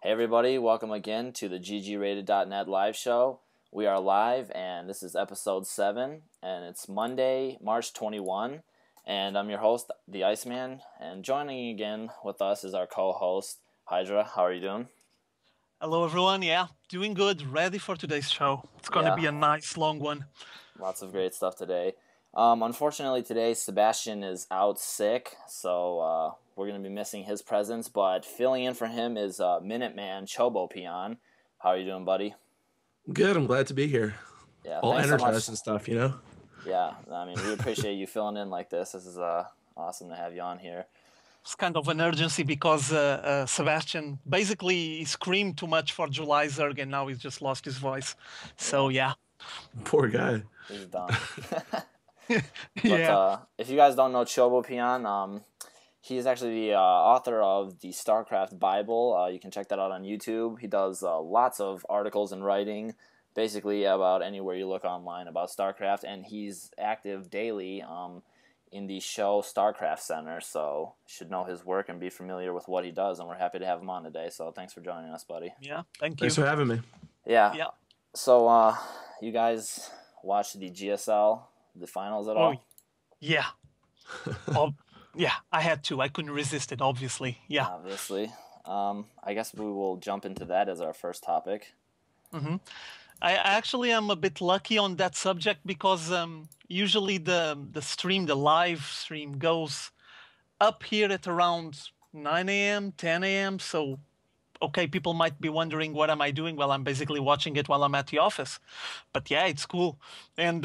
Hey everybody, welcome again to the ggrated.net live show. We are live and this is episode 7 and it's Monday, March 21 and I'm your host, the Iceman, and joining again with us is our co-host, Hydra. How are you doing? Hello everyone, yeah, doing good, ready for today's show. It's gonna be a nice long one. Lots of great stuff today. Unfortunately today Sebastian is out sick, so we're going to be missing his presence, but filling in for him is minuteman Chobopeon. How are you doing, buddy? Good, I'm glad to be here. Yeah, all thanks energized so much. and stuff, you know? Yeah, I mean, we appreciate you filling in like this. This is awesome to have you on here. It's kind of an urgency because Sebastian basically screamed too much for July Zerg and now he's just lost his voice. So, yeah. Poor guy. He's done. Yeah. But if you guys don't know Chobopeon, he is actually the author of the StarCraft Bible. You can check that out on YouTube. He does lots of articles and writing, basically about anywhere you look online about StarCraft, and he's active daily in the show StarCraft Center, so you should know his work and be familiar with what he does, and we're happy to have him on today, so thanks for joining us, buddy. Yeah, thank you. Thanks for having me. Yeah. So, you guys watched the GSL, the finals at all? Yeah. Yeah, I had to. I couldn't resist it, obviously. Yeah. Obviously. I guess we will jump into that as our first topic. Mm-hmm. I actually am a bit lucky on that subject because usually the live stream goes up here at around 9 a.m., 10 a.m. So, okay, people might be wondering, what am I doing? Well, I'm basically watching it while I'm at the office. But yeah, it's cool. And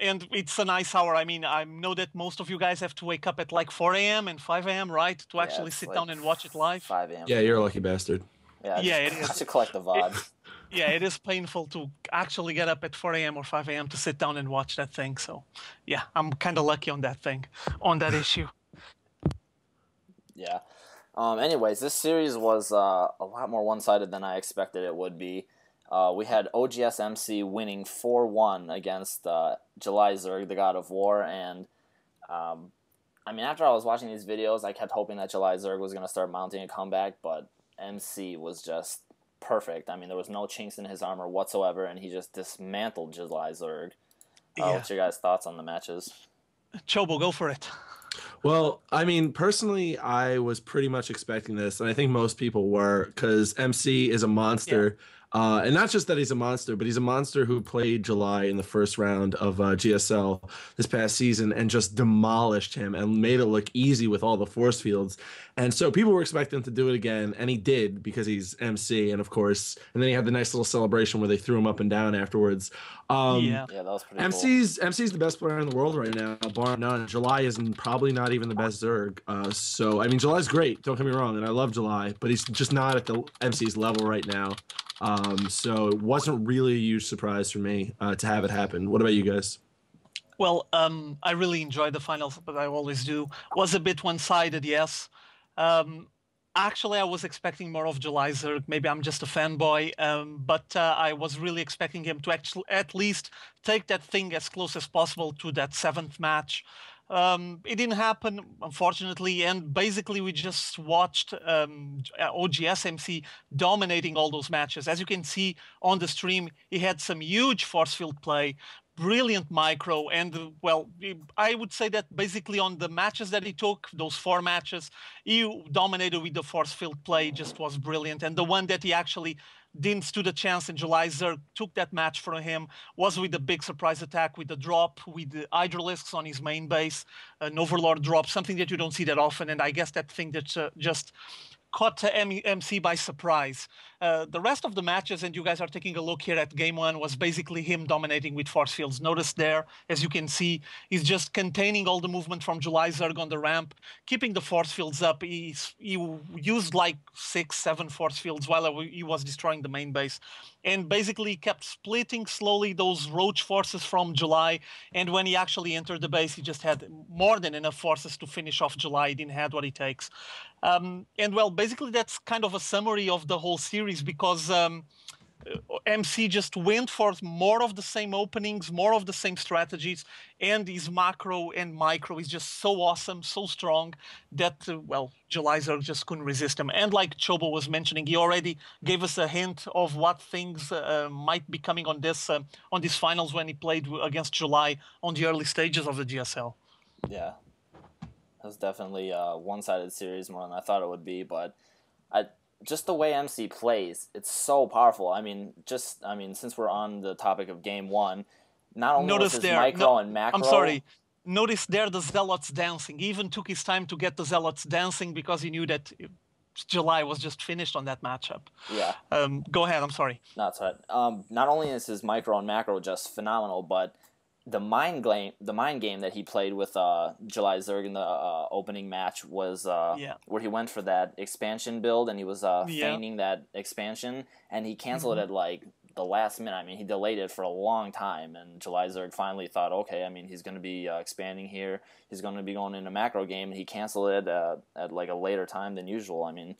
it's a nice hour. I mean, I know that most of you guys have to wake up at like 4 a.m. and 5 a.m., right? To actually sit down and watch it live. 5 a.m. Yeah, you're a lucky bastard. Yeah, it is. To collect the VODs. Yeah, it is painful to actually get up at 4 a.m. or 5 a.m. to sit down and watch that thing. So, yeah, I'm kind of lucky on that that issue. Yeah. Anyways, this series was a lot more one-sided than I expected it would be. We had OGS MC winning 4-1 against July Zerg, the God of War, and I mean, after I was watching these videos, I kept hoping that July Zerg was going to start mounting a comeback, but MC was just perfect. I mean, there was no chinks in his armor whatsoever, and he just dismantled July Zerg. What's your guys' thoughts on the matches? Chobo, go for it. Well, I mean, personally, I was pretty much expecting this, and I think most people were, because MC is a monster. Yeah. And not just that he's a monster, but he's a monster who played July in the first round of GSL this past season and just demolished him and made it look easy with all the force fields. And so people were expecting him to do it again, and he did because he's MC. And of course, and then he had the nice little celebration where they threw him up and down afterwards. Yeah, that was pretty cool. MC's the best player in the world right now, bar none. July is probably not even the best Zerg. So I mean, July's great. Don't get me wrong, and I love July, but he's just not at the MC's level right now. So it wasn't really a huge surprise for me to have it happen. What about you guys? Well, I really enjoyed the finals, but I always do. Was a bit one-sided, yes. Actually, I was expecting more of July Zerg. Maybe I'm just a fanboy, but I was really expecting him to actually at least take that thing as close as possible to that 7th match. It didn't happen, unfortunately, and basically we just watched OGS MC dominating all those matches. As you can see on the stream, he had some huge force field play, brilliant micro, and well, I would say that basically on the matches that he took, those 4 matches, he dominated with the force field play, just was brilliant. And the one that he actually didn't stood a chance in July Zerg took that match from him was with the big surprise attack with the drop, with the Hydralisks on his main base, an Overlord drop, something that you don't see that often, and I guess that thing that just caught MC by surprise. The rest of the matches, and you guys are taking a look here at game 1, was basically him dominating with force fields. Notice there, as you can see, he's just containing all the movement from July Zerg on the ramp, keeping the force fields up. He used like 6-7 force fields while he was destroying the main base, and basically kept splitting slowly those roach forces from July. And when he actually entered the base, he just had more than enough forces to finish off July. He didn't have what it takes. And well, basically that's kind of a summary of the whole series, because MC just went for more of the same openings, more of the same strategies, and his macro and micro is just so awesome, so strong that, well, Julyzer just couldn't resist him. And like Chobo was mentioning, he already gave us a hint of what things might be coming on this finals when he played against July on the early stages of the GSL. Yeah, that was definitely a one-sided series more than I thought it would be, but just the way MC plays, it's so powerful. I mean, since we're on the topic of game one, not only was his micro and macro... I'm sorry. Notice there the Zealots dancing. He even took his time to get the Zealots dancing because he knew that July was just finished on that matchup. Yeah. Go ahead, I'm sorry. No, that's right. Not only is his micro and macro just phenomenal, but the mind game that he played with July Zerg in the opening match was where he went for that expansion build and he was feigning that expansion and he canceled it at like the last minute. I mean, he delayed it for a long time and July Zerg finally thought, okay, I mean, he's going to be expanding here. He's going to be going in a macro game and he canceled it at like a later time than usual. I mean,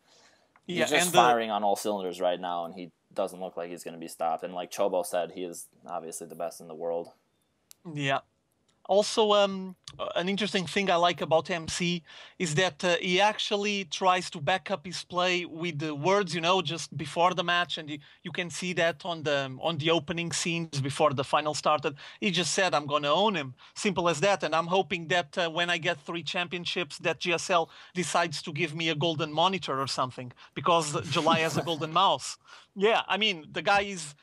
he's just firing on all cylinders right now and he doesn't look like he's going to be stopped. And like Chobo said, he is obviously the best in the world. Yeah. Also, an interesting thing I like about MC is that he actually tries to back up his play with the words, just before the match, and you can see that on the opening scenes before the final started. He just said, "I'm going to own him." Simple as that. And I'm hoping that when I get 3 championships, that GSL decides to give me a golden monitor or something because July has a golden mouse. Yeah, I mean, the guy is,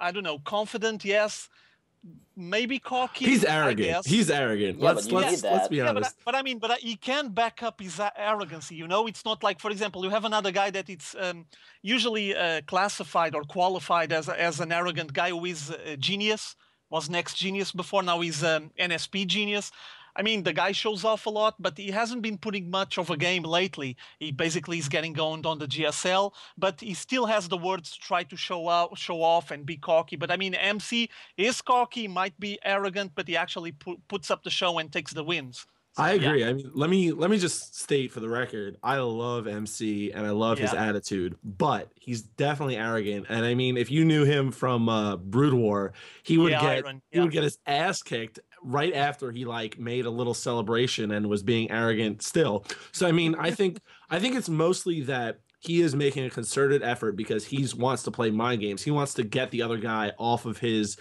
I don't know, confident, yes. Maybe cocky. He's arrogant. He's arrogant. Yeah, let's be honest. But he can back up his arrogancy. It's not like, for example, you have another guy that it's usually classified or qualified as an arrogant guy who is a genius, was next genius before, now he's NSP genius. I mean, the guy shows off a lot, but he hasn't been putting much of a game lately. He basically is getting owned on the GSL, but he still has the words to try to show off and be cocky. But I mean, MC is cocky, might be arrogant, but he actually puts up the show and takes the wins. I agree. Yeah. I mean, let me just state for the record, I love MC and I love his attitude, but he's definitely arrogant. And I mean, if you knew him from Brood War, he would get his ass kicked right after he like made a little celebration and was being arrogant still. So I mean, I think it's mostly that he is making a concerted effort because he wants to play mind games. He wants to get the other guy out of his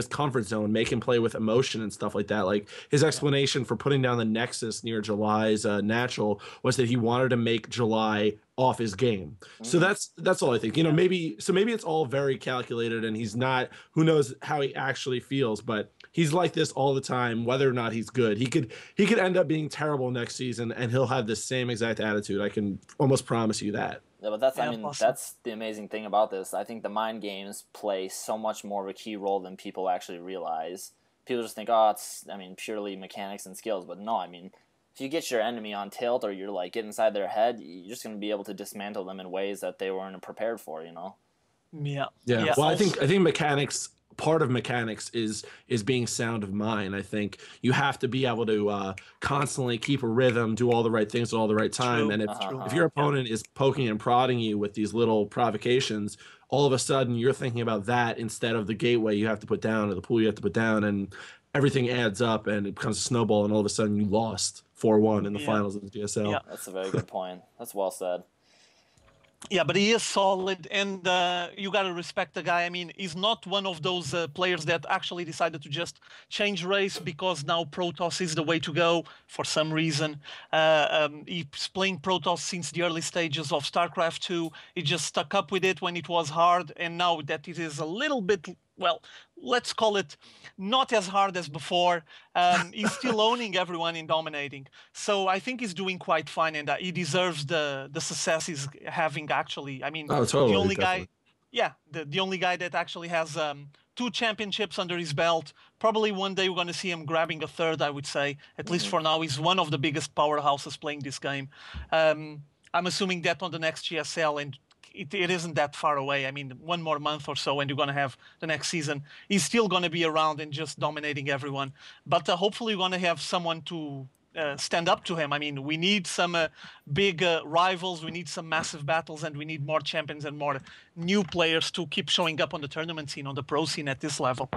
comfort zone, make him play with emotion and stuff like that. Like his explanation for putting down the Nexus near July's natural was that he wanted to make July off his game. So that's all I think. Maybe it's all very calculated and he's not, who knows how he actually feels, but he's like this all the time, whether or not he's good. He could end up being terrible next season and he'll have the same exact attitude. I can almost promise you that. Yeah, but that's the amazing thing about this. I think the mind games play so much more of a key role than people actually realize. People just think, oh, it's, purely mechanics and skills. But no, if you get your enemy on tilt or you're like get inside their head, you're just going to be able to dismantle them in ways that they weren't prepared for, Yeah. Well, I think mechanics, part of mechanics is being sound of mind. I think you have to be able to constantly keep a rhythm, do all the right things at all the right time. And if your opponent is poking and prodding you with these little provocations, all of a sudden you're thinking about that instead of the gateway you have to put down or the pool you have to put down, and everything adds up and it becomes a snowball, and all of a sudden you lost 4-1 in the finals of the GSL. Yeah. That's a very good point. That's well said. Yeah, but he is solid, and you got to respect the guy. I mean, he's not one of those players that actually decided to just change race because now Protoss is the way to go for some reason. He's playing Protoss since the early stages of StarCraft 2. He just stuck up with it when it was hard, and now that it is a little bit, well, let's call it not as hard as before. He's still owning everyone and dominating. So I think he's doing quite fine, and he deserves the success he's having, actually. I mean, totally, the only definitely. guy, the only guy that actually has 2 championships under his belt. Probably one day we're going to see him grabbing a 3rd, I would say. At least for now, he's one of the biggest powerhouses playing this game. I'm assuming that on the next GSL, and it isn't that far away. I mean, 1 more month or so, and you're going to have the next season. He's still going to be around and just dominating everyone. But hopefully, we're going to have someone to stand up to him. I mean, we need some big rivals, we need some massive battles, and we need more champions and more new players to keep showing up on the tournament scene, on the pro scene at this level.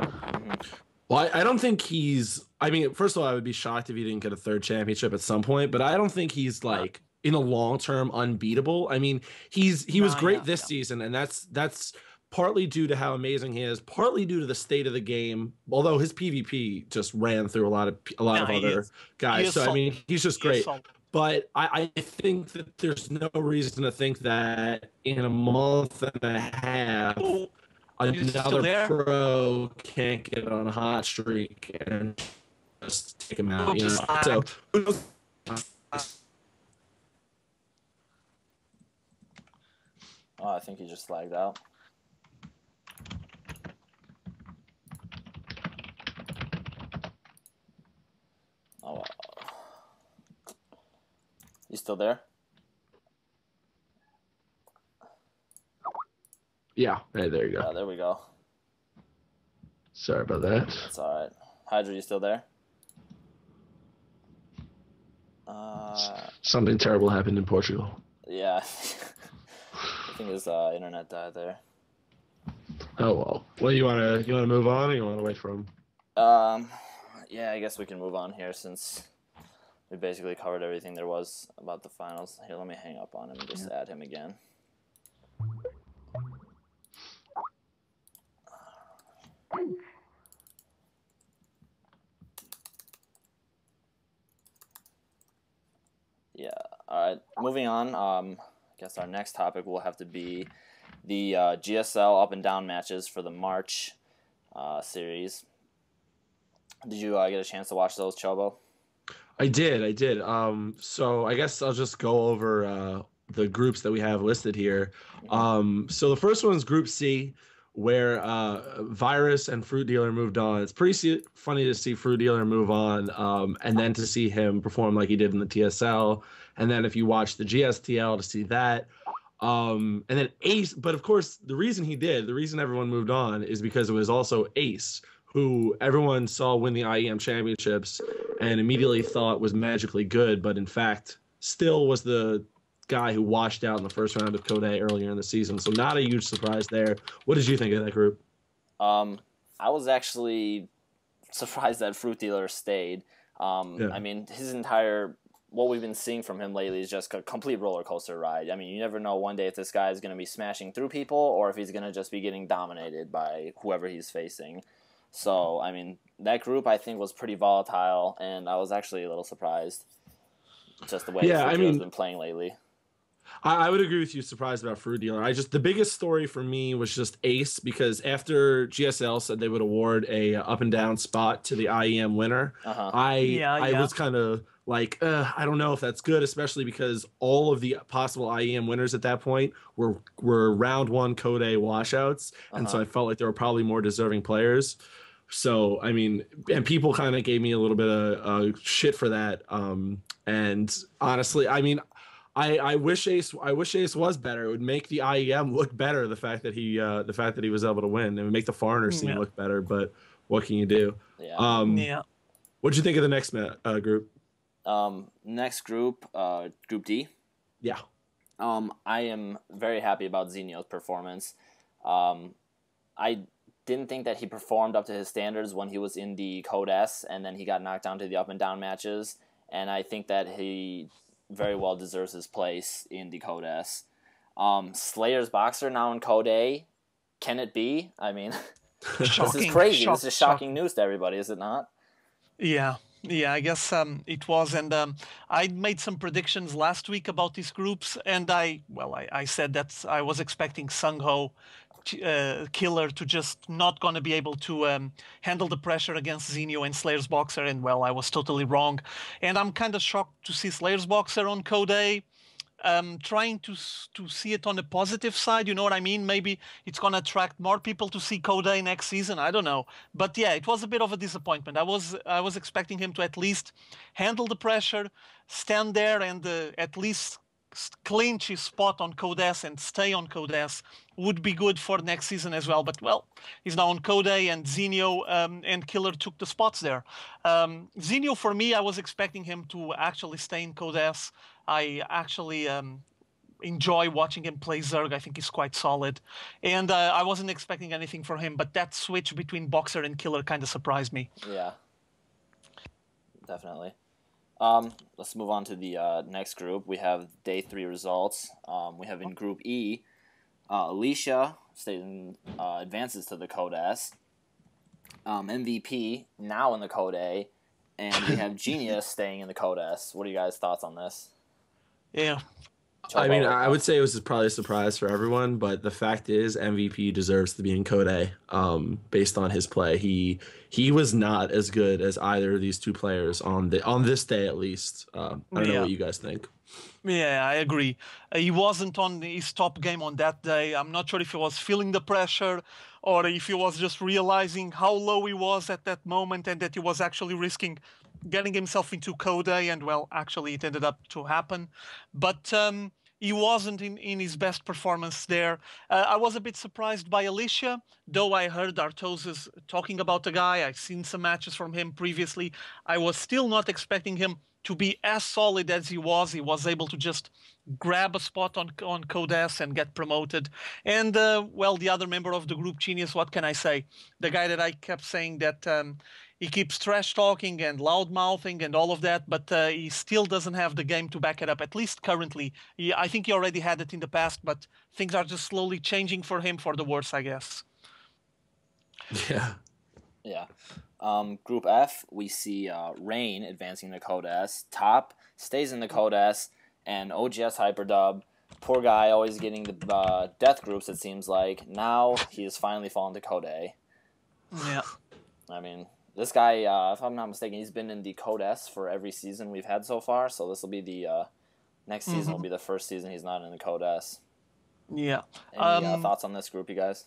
Well, I don't think he's. I mean, first of all, I would be shocked if he didn't get a third championship at some point, but I don't think he's like in a long term unbeatable. I mean, he was great this season, and that's partly due to how amazing he is, partly due to the state of the game. Although his PvP just ran through a lot of other guys, so I mean, he's just great. But I think that there's no reason to think that in a month and a half, another pro can't get on a hot streak and just take him out. You know? So, oh, I think he just lagged out. Oh, you still there? yeah, hey, there you go. Yeah, there we go. Sorry about that. That's all right. Hydra, you still there? Something terrible happened in Portugal. Yeah. I think his internet died there. Oh well. Well, you wanna move on, or you wanna wait for him? Yeah, I guess we can move on here since we basically covered everything there was about the finals. Here, let me hang up on him and just add him again. Yeah. All right. Moving on. I guess our next topic will have to be the GSL up and down matches for the March series. Did you get a chance to watch those, Chobo? I did. So I guess I'll just go over the groups that we have listed here. So the first one is Group C, where Virus and Fruit Dealer moved on. It's pretty funny to see Fruit Dealer move on, and then to see him perform like he did in the TSL. And then if you watch the GSTL to see that. And then Ace, but of course, the reason everyone moved on is because it was also Ace, who everyone saw win the IEM championships and immediately thought was magically good, but in fact still was the guy who washed out in the first round of Code A earlier in the season. So not a huge surprise there. What did you think of that group? I was actually surprised that Fruit Dealer stayed. I mean, what we've been seeing from him lately is just a complete roller coaster ride. I mean, you never know one day if this guy is going to be smashing through people or if he's going to just be getting dominated by whoever he's facing. So, I mean, that group I think was pretty volatile, and I was actually a little surprised just the way Fruit Dealer's been playing lately. I would agree with you, surprised about Fruit Dealer. The biggest story for me was just Ace, because after GSL said they would award a up and down spot to the IEM winner, I was kind of like, I don't know if that's good, especially because all of the possible IEM winners at that point were round one Code A washouts, and so I felt like there were probably more deserving players. So, I mean, and people kind of gave me a little bit of shit for that. And honestly, I mean, I wish Ace was better. It would make the IEM look better. The fact that he was able to win, it would make the foreigner scene look better. But what can you do? Yeah. What'd you think of the next group? Next group, Group D. Yeah. I am very happy about Xenio's performance. I didn't think that he performed up to his standards when he was in the Code S, and then he got knocked down to the up and down matches. And I think that he very well deserves his place in the Code S. Slayer's Boxer now in Code A. Can it be? I mean, this is crazy. This is shocking news to everybody, is it not? Yeah, I guess it was. And I made some predictions last week about these groups, and I said that I was expecting Sungho Killer to just not going to be able to handle the pressure against Xenio and Slayer's Boxer, and well, I was totally wrong. And I'm kind of shocked to see Slayer's Boxer on Code A. Trying to see it on the positive side, you know what I mean? Maybe it's going to attract more people to see Code A next season. I don't know. But yeah, it was a bit of a disappointment. I was expecting him to at least handle the pressure, stand there, and at least clinch his spot on Code S and stay on Code S would be good for next season as well. But, well, he's now on Code A, and Zinio and Killer took the spots there. Zinio, for me, I was expecting him to actually stay in Code S. I actually enjoy watching him play Zerg. I think he's quite solid. And I wasn't expecting anything from him, but that switch between Boxer and Killer kind of surprised me. Yeah, definitely. Let's move on to the next group. We have day 3 results. We have in Group E, Alicia advances to the Code S. MVP now in the Code A, and we have Genius staying in the Code S. What are you guys' thoughts on this? Yeah. I mean, I would say it was probably a surprise for everyone, but the fact is MVP deserves to be in Code A based on his play. He was not as good as either of these two players on this day, at least. I don't know what you guys think. Yeah, I agree. He wasn't on his top game on that day. I'm not sure if he was feeling the pressure or if he was just realizing how low he was at that moment and that he was actually risking getting himself into Code A, and, well, actually it ended up to happen. But he wasn't in his best performance there. I was a bit surprised by Alicia, though I heard Artosis talking about the guy. I've seen some matches from him previously. I was still not expecting him to be as solid as he was. He was able to just grab a spot on Code S and get promoted. And, well, the other member of the group, Genius, what can I say? The guy that I kept saying that he keeps trash talking and loud mouthing and all of that, but he still doesn't have the game to back it up, at least currently. I think he already had it in the past, but things are just slowly changing for him for the worse, I guess. Yeah. Yeah. Group F, we see Rain advancing to Code S. Top stays in the Code S, and OGS Hyperdub. Poor guy, always getting the death groups, it seems like. Now he has finally fallen to Code A. Yeah. I mean, this guy, if I'm not mistaken, he's been in the Code S for every season we've had so far, so this will be the next season will be the first season he's not in the Code S. Yeah. Any thoughts on this group, you guys?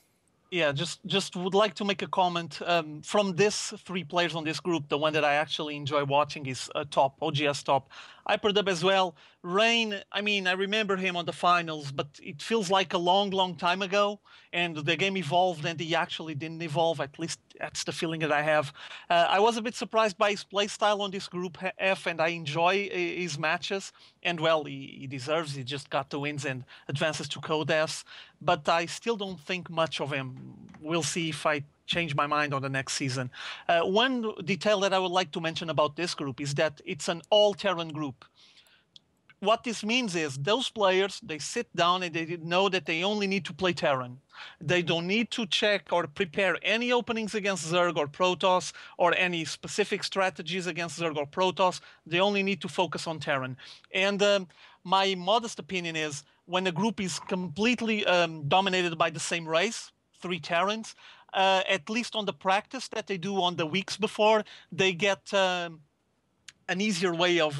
Yeah, just would like to make a comment. From this 3 players on this group, the one that I actually enjoy watching is Top, OGS Top. Hyperdub as well. Rain, I mean, I remember him on the finals, but it feels like a long, long time ago, and the game evolved, and he actually didn't evolve. At least that's the feeling that I have. I was a bit surprised by his playstyle on this group F, and I enjoy his matches. And, well, he deserves. He just got the wins and advances to Code S. But I still don't think much of him. We'll see if I change my mind on the next season. One detail that I would like to mention about this group is that it's an all-Terran group. What this means is those players, they sit down and they know that they only need to play Terran. They don't need to check or prepare any openings against Zerg or Protoss or any specific strategies against Zerg or Protoss. They only need to focus on Terran. And my modest opinion is when a group is completely dominated by the same race, 3 Terrans, at least on the practice that they do on the weeks before, they get an easier way of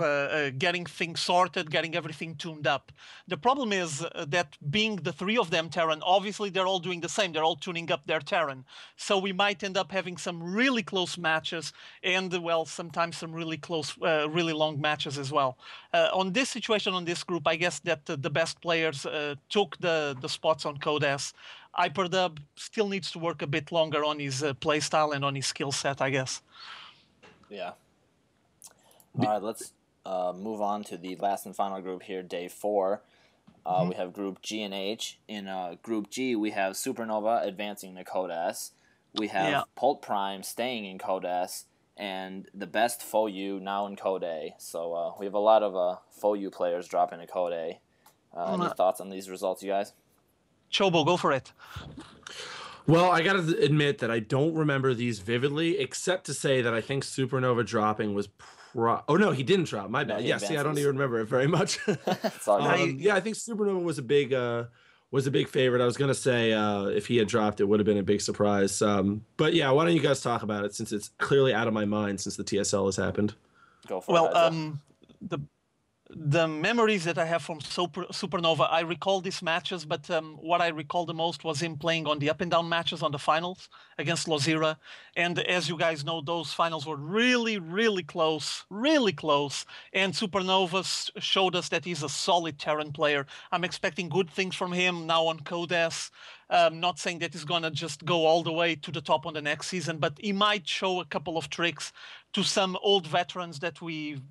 getting things sorted, getting everything tuned up. The problem is that being the 3 of them Terran, obviously they're all doing the same. They're all tuning up their Terran. So we might end up having some really close matches and, well, sometimes some really close, really long matches as well. On this situation, on this group, I guess that the best players took the spots on Code S. Hyperdub still needs to work a bit longer on his playstyle and on his skill set, I guess. Yeah. All right, let's move on to the last and final group here, day 4. We have Group G and H. In Group G, we have Supernova advancing to Code S. We have Pult Prime staying in Code S, and the best FOU now in Code A. So we have a lot of FOU players dropping to Code A. Any thoughts on these results, you guys? Chobo, go for it. Well, I got to admit that I don't remember these vividly, except to say that I think Supernova dropping was oh, no, he didn't drop. My bad. Yeah, see, I don't even remember it very much. Yeah, I think Supernova was a big favorite. I was going to say if he had dropped, it would have been a big surprise. But yeah, why don't you guys talk about it since it's clearly out of my mind since the TSL has happened? Go for it. Well, the memories that I have from Supernova, I recall these matches, but what I recall the most was him playing on the up and down matches on the finals against Lozira. And as you guys know, those finals were really, really close, really close. And Supernova showed us that he's a solid Terran player. I'm expecting good things from him now on Codes. Not saying that he's going to just go all the way to the top on the next season, but he might show a couple of tricks to some old veterans that we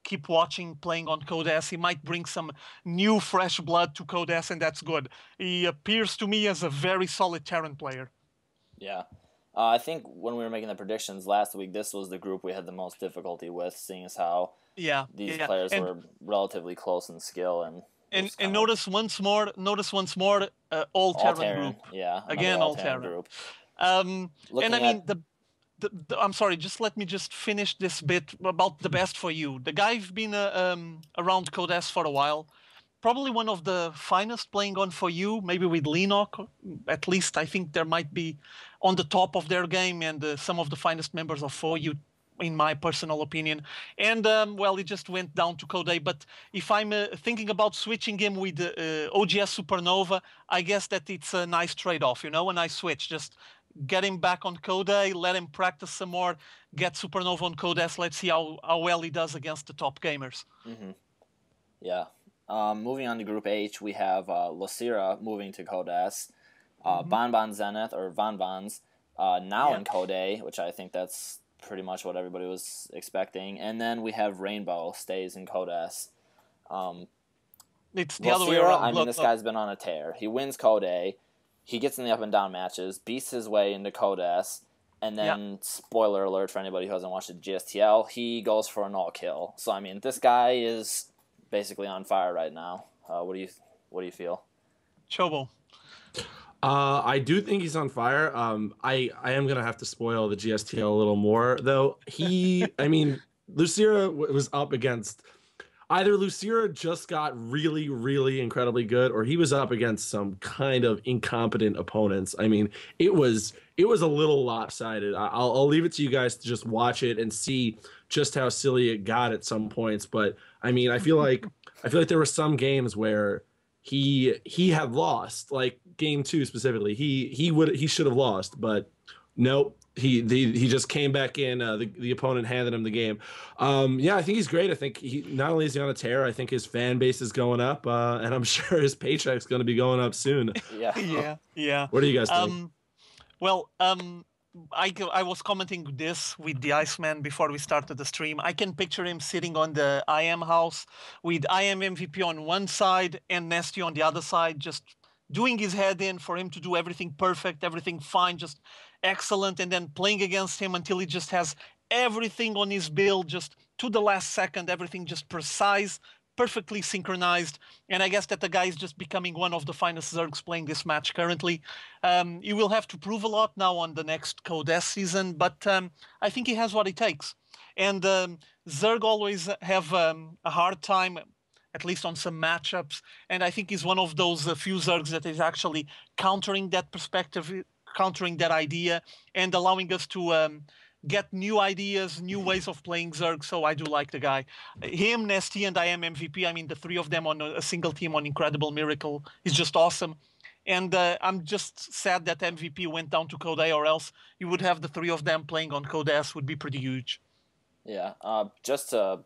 keep watching playing on Codes. He might bring some new fresh blood to Codes, and that's good. He appears to me as a very solid Terran player. Yeah. I think when we were making the predictions last week, this was the group we had the most difficulty with, seeing as how these players were relatively close in skill. And notice once more, all Terran group. Yeah, again, all Terran group. And I mean, I'm sorry, just let me just finish this bit about the best for you. The guy's been around Codes for a while. Probably one of the finest playing on for you, maybe with Lenok. At least I think there might be on the top of their game and some of the finest members of for you, in my personal opinion. And, well, he just went down to Code. But if I'm thinking about switching him with OGS Supernova, I guess that it's a nice trade-off, a nice switch. Just get him back on Code, let him practice some more, get Supernova on Codes. Let's see how well he does against the top gamers. Mm-hmm. Yeah. Moving on to Group H, we have Losira moving to Codes, Bonbon Zenith, or Bonbons, now in Code, which I think that's pretty much what everybody was expecting. And then we have Rainbow stays in Codes. It's the other way around. I mean, this guy's been on a tear. He wins Code. He gets in the up and down matches, beats his way into Codes, and then, spoiler alert for anybody who hasn't watched the GSTL, he goes for an all kill. So I mean, this guy is basically on fire right now. What do you feel? Chobo. I do think he's on fire. I am gonna have to spoil the GSTL a little more though. I mean, Lucira was up against. Either Lucira just got really, really incredibly good, or he was up against some kind of incompetent opponents. I mean, it was a little lopsided. I'll leave it to you guys to just watch it and see just how silly it got at some points. But I mean, I feel like there were some games where he had lost, like game 2 specifically. He should have lost, but nope. He just came back in. The opponent handed him the game. Yeah, I think he's great. I think he not only is he on a tear, I think his fan base is going up, and I'm sure his paycheck's going to be going up soon. Yeah. What do you guys think? I was commenting this with the Iceman before we started the stream. I can picture him sitting on the IM house with IM MVP on one side and Nesty on the other side, just doing his head in for him to do everything perfect, everything fine, just excellent, and then playing against him until he just has everything on his build, just to the last second, everything just precise, perfectly synchronized. And I guess that the guy is just becoming one of the finest Zergs playing this match currently. He will have to prove a lot now on the next Codes season, but I think he has what it takes. And Zerg always have a hard time, at least on some matchups, and I think he's one of those few Zergs that is actually countering that perspective, countering that idea, and allowing us to get new ideas, new ways of playing Zerg. So I do like the guy. Him, Nesty, and I am MVP. I mean, the three of them on a single team on Incredible Miracle is just awesome. And I'm just sad that MVP went down to Code, or else you would have the three of them playing on Codes would be pretty huge. Yeah, just to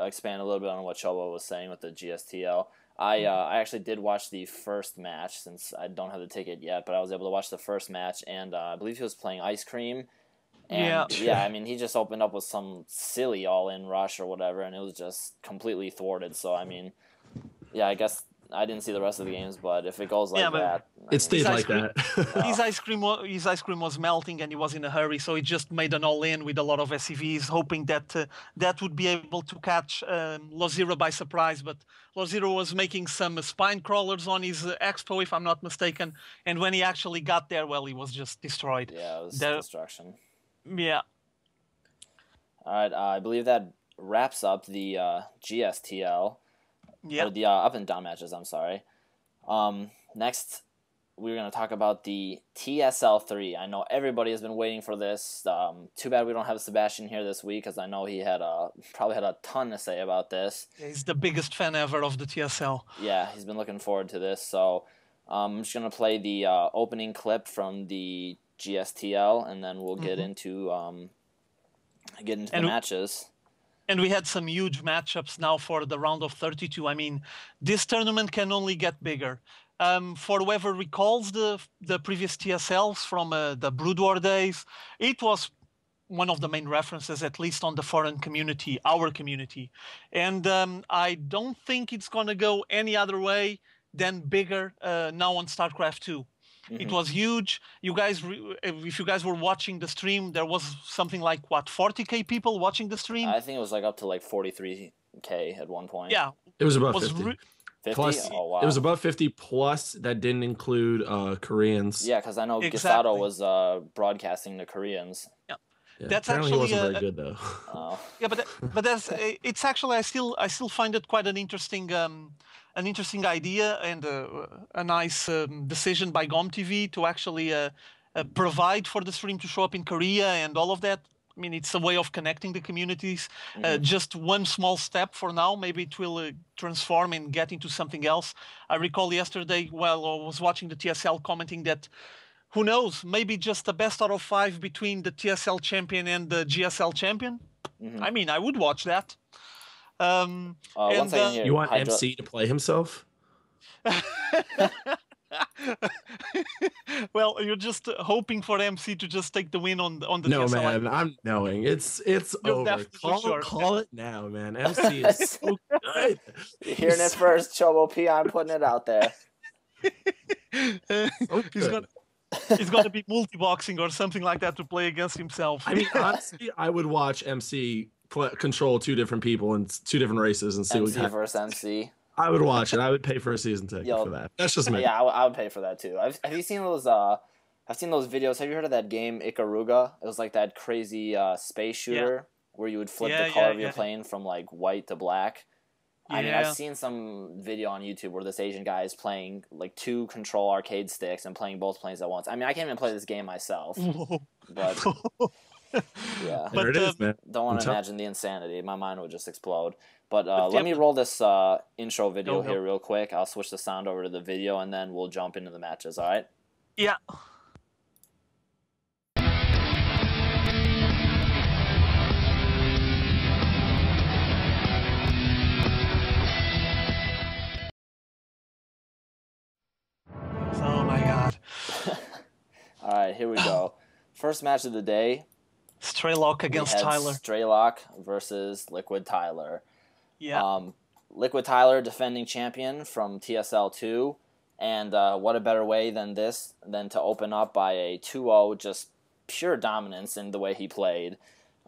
expand a little bit on what Chobo was saying with the GSTL, I actually did watch the first match since I don't have the ticket yet, but I was able to watch the first match, and I believe he was playing Ice Cream. And yeah, I mean, he just opened up with some silly all-in rush or whatever, and it was just completely thwarted. So, I mean, yeah, I guess I didn't see the rest of the games, but if it goes like that... It stays like that. His ice cream was melting, and he was in a hurry, so he just made an all-in with a lot of SCVs, hoping that that would be able to catch Lozira by surprise. But Lozira was making some spine crawlers on his expo, if I'm not mistaken, and when he actually got there, well, he was just destroyed. Yeah, it was destruction. Yeah. All right, I believe that wraps up the GSTL. Yeah. Or the up and down matches, I'm sorry. Next we're going to talk about the TSL3. I know everybody has been waiting for this. Too bad we don't have Sebastian here this week, because I know he had probably had a ton to say about this. Yeah, he's the biggest fan ever of the TSL. Yeah, he's been looking forward to this. So I'm just going to play the opening clip from the GSTL, and then we'll get into the matches. And we had some huge matchups now for the round of 32. I mean, this tournament can only get bigger. For whoever recalls the previous TSLs from the Brood War days, it was one of the main references, at least on the foreign community, our community. And I don't think it's going to go any other way than bigger now on StarCraft 2. It was huge. You guys, if you guys were watching the stream, there was something like, what, 40K people watching the stream? I think it was like up to like 43K at one point. Yeah. It was about 50. 50? Plus, oh, wow. It was above 50 plus that didn't include Koreans. Yeah, because I know Exactly. Gisato was broadcasting the Koreans. Yeah. Yeah, That's apparently actually he wasn't very good though. Yeah, but that's it's actually I still find it quite an interesting idea and a nice decision by GomTV to actually provide for the stream to show up in Korea and all of that. I mean, it's a way of connecting the communities. Just one small step for now. Maybe it will transform and get into something else. I recall yesterday while I was watching the TSL commenting that, who knows, maybe just a best out of 5 between the TSL champion and the GSL champion. I mean, I would watch that. One second here. You want MC to play himself? Well, you're just hoping for MC to just take the win on the No, TSL. man, I'm knowing it's over. Call it now, man. MC is so good. You're hearing it first, Chobopeon. I'm putting it out there. He's going to be multi-boxing or something like that to play against himself. I mean, honestly, I would watch MC control 2 different people in 2 different races and see MC versus MC. I would watch it. I would pay for a season ticket for that. That's just me. Yeah, I would pay for that too. Have you seen those? I've seen those videos. Have you heard of that game Ikaruga? It was like that crazy space shooter where you would flip the color of your plane from like white to black. I mean, I've seen some video on YouTube where this Asian guy is playing like 2 control arcade sticks and playing both planes at once. I mean, I can't even play this game myself, but yeah, There it is, man. Don't want to imagine the insanity. My mind would just explode. But let me roll this intro video here real quick. I'll switch the sound over to the video, and then we'll jump into the matches, all right? Yeah. Oh, my God. All right, here we go. First match of the day. Straylock against Tyler. Straylock versus Liquid Tyler. Yeah. Liquid Tyler, defending champion from TSL2, and what a better way than to open up by a 2-0, just pure dominance in the way he played.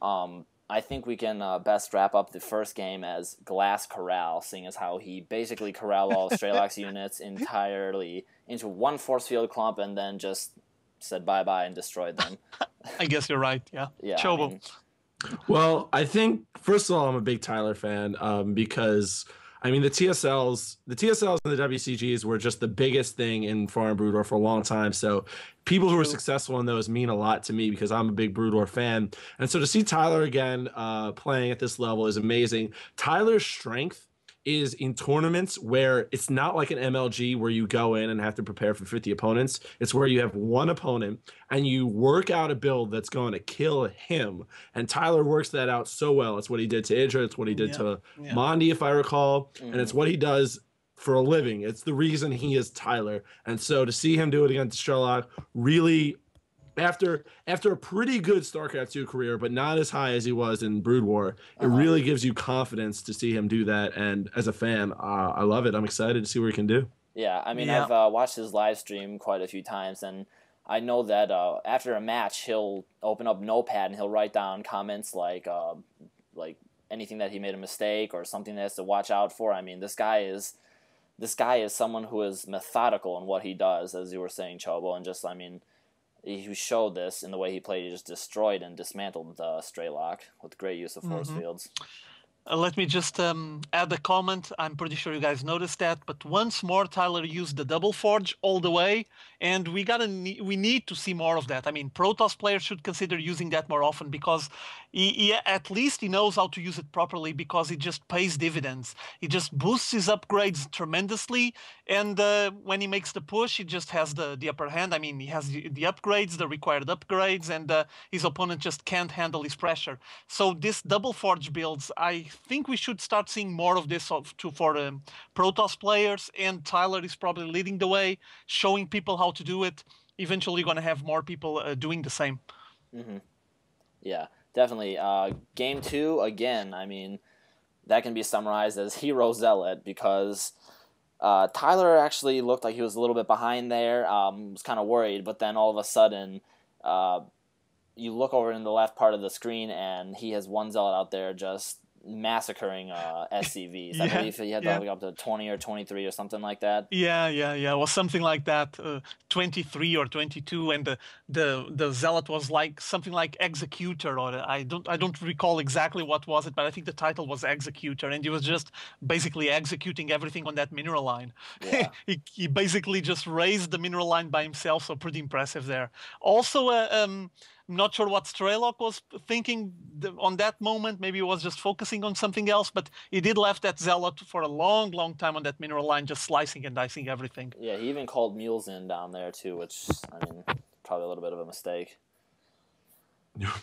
I think we can best wrap up the first game as Glass Corral, seeing as how he basically corralled all of Straylock's units entirely into one force field clump and then just said bye-bye and destroyed them. I guess you're right, yeah. Chobo. Well, I think, first of all, I'm a big Tyler fan because, I mean, the TSLs and the WCGs were just the biggest thing in Foreign Brood War for a long time. So people who were successful in those mean a lot to me because I'm a big Brood War fan. And so to see Tyler again playing at this level is amazing. Tyler's strength is in tournaments where it's not like an MLG where you go in and have to prepare for 50 opponents. It's where you have one opponent and you work out a build that's going to kill him. And Tyler works that out so well. It's what he did to Idra. It's what he did to Mondi, if I recall. And it's what he does for a living. It's the reason he is Tyler. And so to see him do it against Straylock really... After a pretty good StarCraft 2 career, but not as high as he was in Brood War, it really gives you confidence to see him do that. And as a fan, I love it. I'm excited to see what he can do. Yeah, I mean, I've watched his live stream quite a few times, and I know that after a match, he'll open up Notepad and he'll write down comments like anything that he made a mistake or something that he has to watch out for. I mean, this guy is someone who is methodical in what he does, as you were saying, Chobo, and just, I mean, he showed this in the way he played. He just destroyed and dismantled Straylock with great use of force fields. Let me just add a comment. I'm pretty sure you guys noticed that, but once more, Tyler used the double forge all the way, and we need to see more of that. I mean, Protoss players should consider using that more often because at least he knows how to use it properly because it just pays dividends. It just boosts his upgrades tremendously, and when he makes the push, he just has the upper hand. I mean, he has the upgrades, the required upgrades, and his opponent just can't handle his pressure. So this double forge builds, I think we should start seeing more of this for Protoss players, and Tyler is probably leading the way, showing people how to do it. Eventually, going to have more people doing the same. Mm-hmm. Yeah, definitely. Game 2, again, I mean, that can be summarized as Hero Zealot because Tyler actually looked like he was a little bit behind there, was kind of worried, but then all of a sudden, you look over in the left part of the screen and he has one Zealot out there just massacring SCVs. I believe he had like up to 20 or 23 or something like that. Yeah. It was something like that, 23 or 22, and the Zealot was like something like Executor, or I don't recall exactly what was it, but I think the title was Executor, and he was just basically executing everything on that mineral line. Yeah. he basically just raised the mineral line by himself, so pretty impressive there. Also, I'm not sure what Strelok was thinking on that moment. Maybe he was just focusing on something else, but he did left that Zealot for a long, long time on that mineral line, just slicing and dicing everything. Yeah, he even called mules in down there too, which, I mean, probably a little bit of a mistake. Let's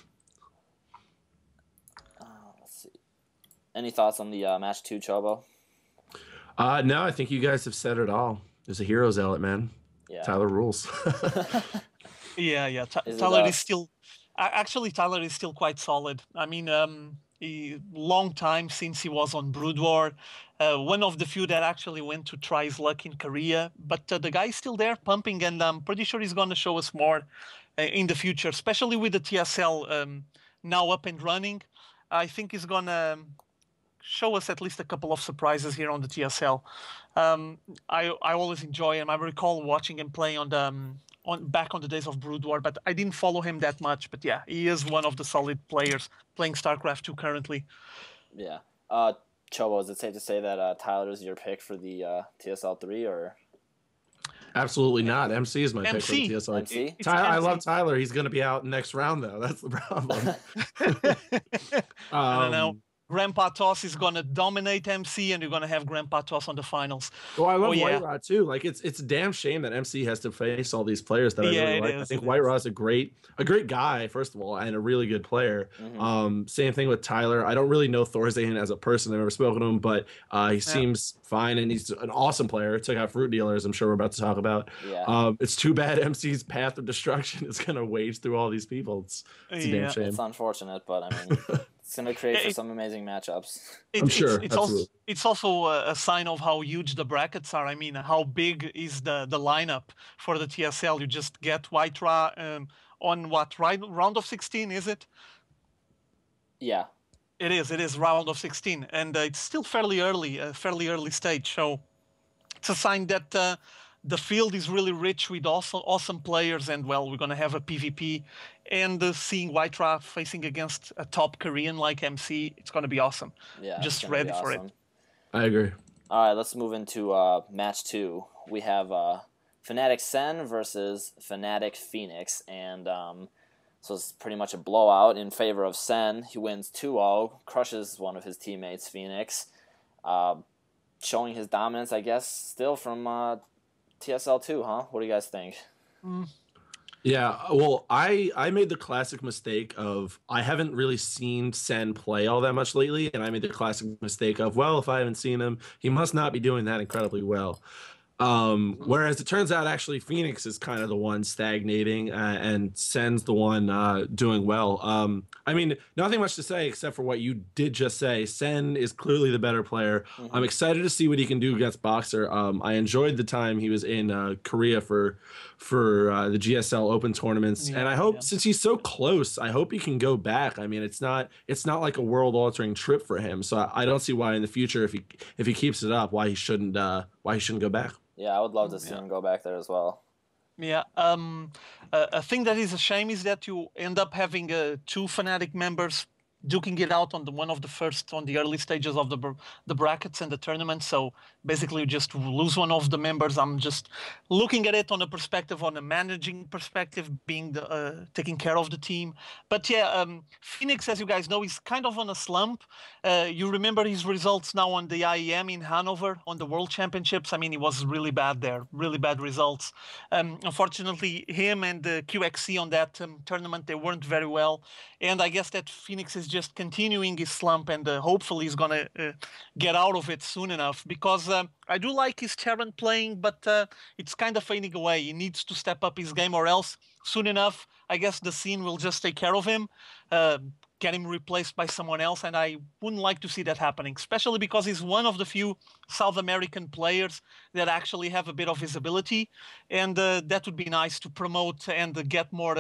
see. Any thoughts on the match 2, Chobo? No, I think you guys have said it all. There's a Hero Zealot, man. Yeah. Tyler rules. Yeah. Tyler is still... Actually, Tyler is still quite solid. I mean, long time since he was on Brood War. One of the few that actually went to try his luck in Korea. But the guy is still there pumping, and I'm pretty sure he's going to show us more in the future, especially with the TSL now up and running. I think he's going to show us at least a couple of surprises here on the TSL. I always enjoy him. I recall watching him play on the... back on the days of Brood War, but I didn't follow him that much. But yeah, he is one of the solid players playing StarCraft 2 currently. Yeah. Chobo, is it safe to say that Tyler is your pick for the TSL 3, or? Absolutely not. MC is my pick for the TSL. MC? I love Tyler. He's going to be out next round, though. That's the problem. I don't know. Grandpa Toss is going to dominate MC, and you're going to have Grandpa Toss on the finals. Well, I love White Rod too. Like it's a damn shame that MC has to face all these players that I really like. I think White Rod's a great guy, first of all, and a really good player. Mm-hmm. Same thing with Tyler. I don't really know Thorzane as a person. I've never spoken to him, but he seems fine, and he's an awesome player. Took out Fruit Dealers, I'm sure we're about to talk about. Yeah. It's too bad MC's path of destruction is going to wage through all these people. It's a damn shame. It's unfortunate, but I mean... It's going to create for some amazing matchups. I'm sure. It's also a sign of how huge the brackets are. I mean, how big is the lineup for the TSL? You just get White Ra on what, round of 16, is it? Yeah. It is round of 16. And it's still fairly early stage. So it's a sign that the field is really rich with awesome players. And, well, we're going to have a PvP. And seeing White Ra facing against a top Korean like MC, it's going to be awesome. Yeah, just ready for it. I agree. All right, let's move into match 2. We have Fnatic Sen versus Fnatic Phoenix, and so it's pretty much a blowout in favor of Sen. He wins 2-0, crushes one of his teammates, Phoenix, showing his dominance, I guess, still from TSL 2, huh? What do you guys think? Yeah, well, I made the classic mistake of I haven't really seen Sen play all that much lately, and I made the classic mistake of, well, if I haven't seen him, he must not be doing that incredibly well. Whereas it turns out actually Phoenix is kind of the one stagnating and Sen's the one doing well. I mean, nothing much to say except for what you did just say. Sen is clearly the better player. Mm-hmm. I'm excited to see what he can do against Boxer. I enjoyed the time he was in Korea for the GSL Open tournaments, and I hope since he's so close, I hope he can go back. I mean, it's not like a world altering trip for him. So I don't see why in the future, if he keeps it up, why he shouldn't go back. Yeah, I would love to see him go back there as well. Yeah. A thing that is a shame is that you end up having 2 Fnatic members duking it out on one of the first, on the early stages of the brackets and the tournament. So basically, you just lose one of the members. I'm just looking at it on a managing perspective, being taking care of the team. But yeah, Phoenix, as you guys know, is kind of on a slump. You remember his results now on the IEM in Hanover on the World Championships. I mean, he was really bad there, really bad results. Unfortunately, him and the QXC on that tournament, they weren't very well. And I guess that Phoenix is just continuing his slump, and hopefully he's going to get out of it soon enough, because I do like his Terran playing, but it's kind of fading away. He needs to step up his game, or else soon enough, I guess the scene will just take care of him, get him replaced by someone else, and I wouldn't like to see that happening, especially because he's one of the few South American players that actually have a bit of visibility, and that would be nice to promote and get more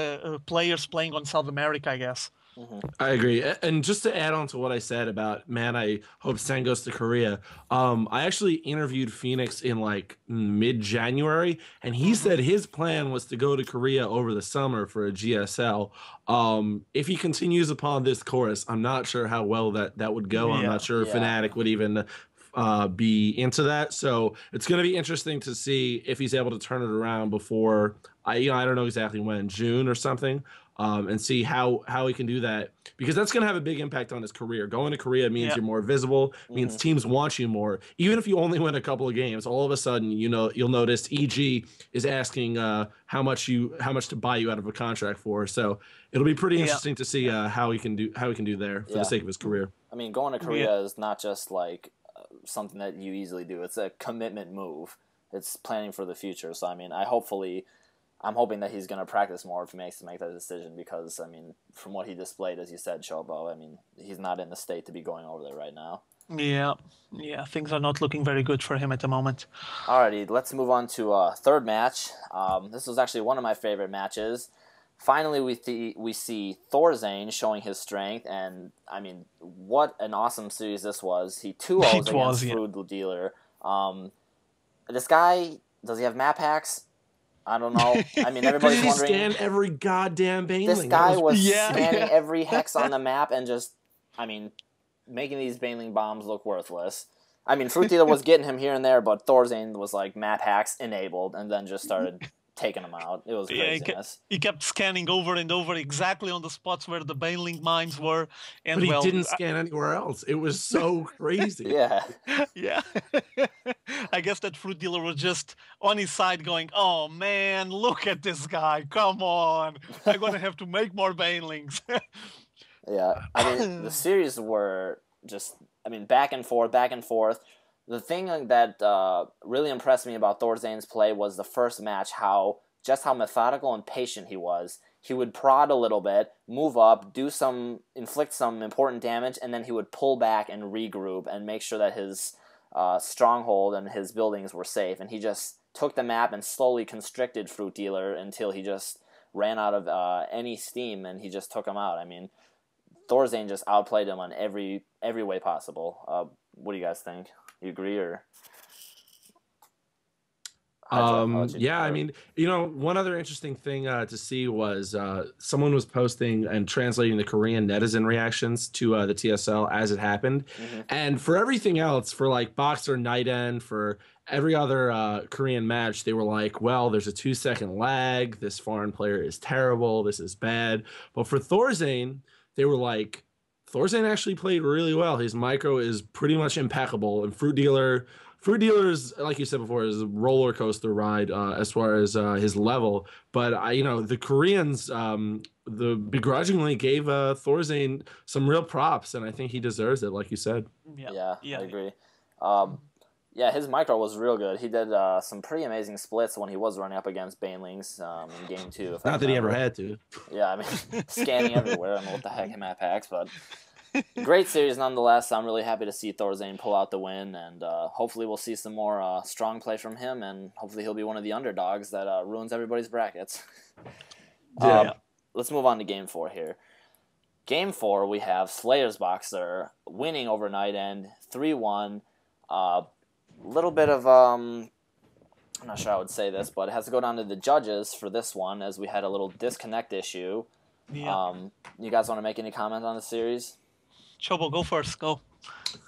players playing on South America, I guess. Mm-hmm. I agree. And just to add on to what I said about, man, I hope Sen goes to Korea. I actually interviewed Phoenix in like mid-January, and he said his plan was to go to Korea over the summer for a GSL. If he continues upon this course, I'm not sure how well that would go. I'm not sure Fnatic would even be into that. So it's going to be interesting to see if he's able to turn it around before I don't know exactly when, June or something. And see how he can do that, because that's going to have a big impact on his career. Going to Korea means you're more visible, means teams want you more. Even if you only win a couple of games, all of a sudden, you'll notice EG is asking how much to buy you out of a contract for. So it'll be pretty interesting to see how he can do there for the sake of his career. I mean, going to Korea is not just like something that you easily do. It's a commitment move. It's planning for the future. So I mean, I'm hoping that he's going to practice more if he makes to make that decision, because, I mean, from what he displayed, as you said, Chobo, I mean, he's not in the state to be going over there right now. Yeah, things are not looking very good for him at the moment. Alrighty, let's move on to third match. This was actually one of my favorite matches. Finally, we see Thorzane showing his strength, and, I mean, what an awesome series this was. He 2-0s against Fruit Dealer. This guy, does he have map hacks? I don't know. I mean, everybody's wondering. He scanned every goddamn baneling. This guy was scanning every hex on the map and just, I mean, making these baneling bombs look worthless. I mean, Fruit Dealer was getting him here and there, but Thorzane was like map hacks enabled and then just started taking them out. It was craziness. He kept scanning over and over exactly on the spots where the baneling mines were. And but he didn't scan anywhere else. It was so crazy. Yeah. I guess that Fruit Dealer was just on his side going, oh man, look at this guy. Come on. I'm going to have to make more banelings. Yeah. I mean, the series were just, I mean, back and forth, back and forth. The thing that really impressed me about Thorzane's play was the first match, how methodical and patient he was. He would prod a little bit, move up, inflict some important damage, and then he would pull back and regroup and make sure that his stronghold and his buildings were safe. And he just took the map and slowly constricted Fruit Dealer until he just ran out of any steam, and he just took him out. I mean, Thorzane just outplayed him on every way possible. What do you guys think? You agree, or? I mean, one other interesting thing to see was someone was posting and translating the Korean netizen reactions to the TSL as it happened. And for everything else, for like Boxer Night End, for every other Korean match, they were like, well, there's a 2-second lag. This foreign player is terrible. This is bad. But for Thorzane, they were like, Thorzane actually played really well. His micro is pretty much impeccable. And Fruit Dealer's, like you said before, is a roller coaster ride as far as his level. But the Koreans, begrudgingly gave Thorzane some real props, and I think he deserves it, like you said. Yeah, I agree. His micro was real good. He did some pretty amazing splits when he was running up against banelings in Game 2. Not that he ever had to. Yeah, I mean, scanning everywhere. I don't know what the heck map hacks, but great series nonetheless. I'm really happy to see Thorzane pull out the win, and hopefully we'll see some more strong play from him, and hopefully he'll be one of the underdogs that ruins everybody's brackets. Let's move on to Game 4 here. Game 4, we have Slayer's Boxer winning over Night End 3-1. Little bit of, I'm not sure how I would say this, but it has to go down to the judges for this one, as we had a little disconnect issue. You guys want to make any comment on the series? Chobo, go first. Go.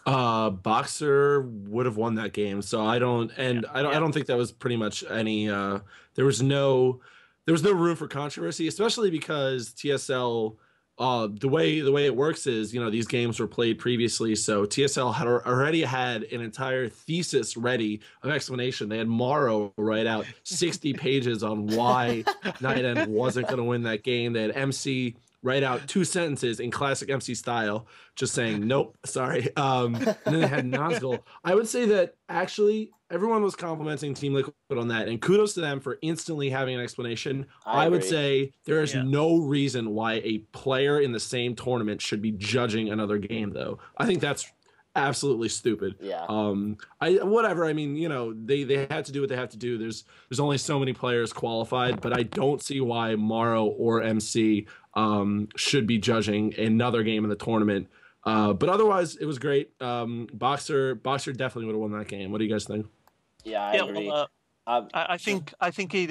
Boxer would have won that game, so I don't think that was pretty much any there was no room for controversy, especially because TSL the way it works is, these games were played previously, so TSL had already had an entire thesis ready of explanation. They had Morrow write out 60 pages on why Night End wasn't going to win that game. They had MC write out 2 sentences in classic MC style, just saying, nope, sorry. And then they had Nazgul. I would say that actually everyone was complimenting Team Liquid on that, and kudos to them for instantly having an explanation. I would say there is no reason why a player in the same tournament should be judging another game, though. I think that's absolutely stupid. Yeah. Whatever. I mean, they had to do what they have to do. There's only so many players qualified, but I don't see why Morrow or MC should be judging another game in the tournament. But otherwise, it was great. Boxer definitely would have won that game. What do you guys think? Yeah, I agree. Well, I think he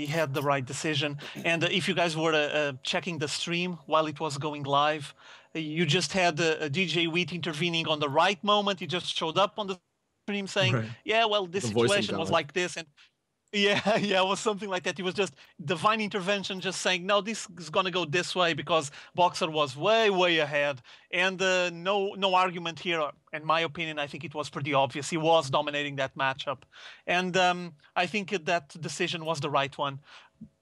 had the right decision. And if you guys were checking the stream while it was going live, you just had DJ Wheat intervening on the right moment. He just showed up on the stream saying, Right. "Yeah, well, this situation was like this," and yeah, it was something like that. It was just divine intervention, just saying, no, this is going to go this way because Boxer was way, way ahead. And no argument here. In my opinion, I think it was pretty obvious. He was dominating that matchup. And I think that decision was the right one.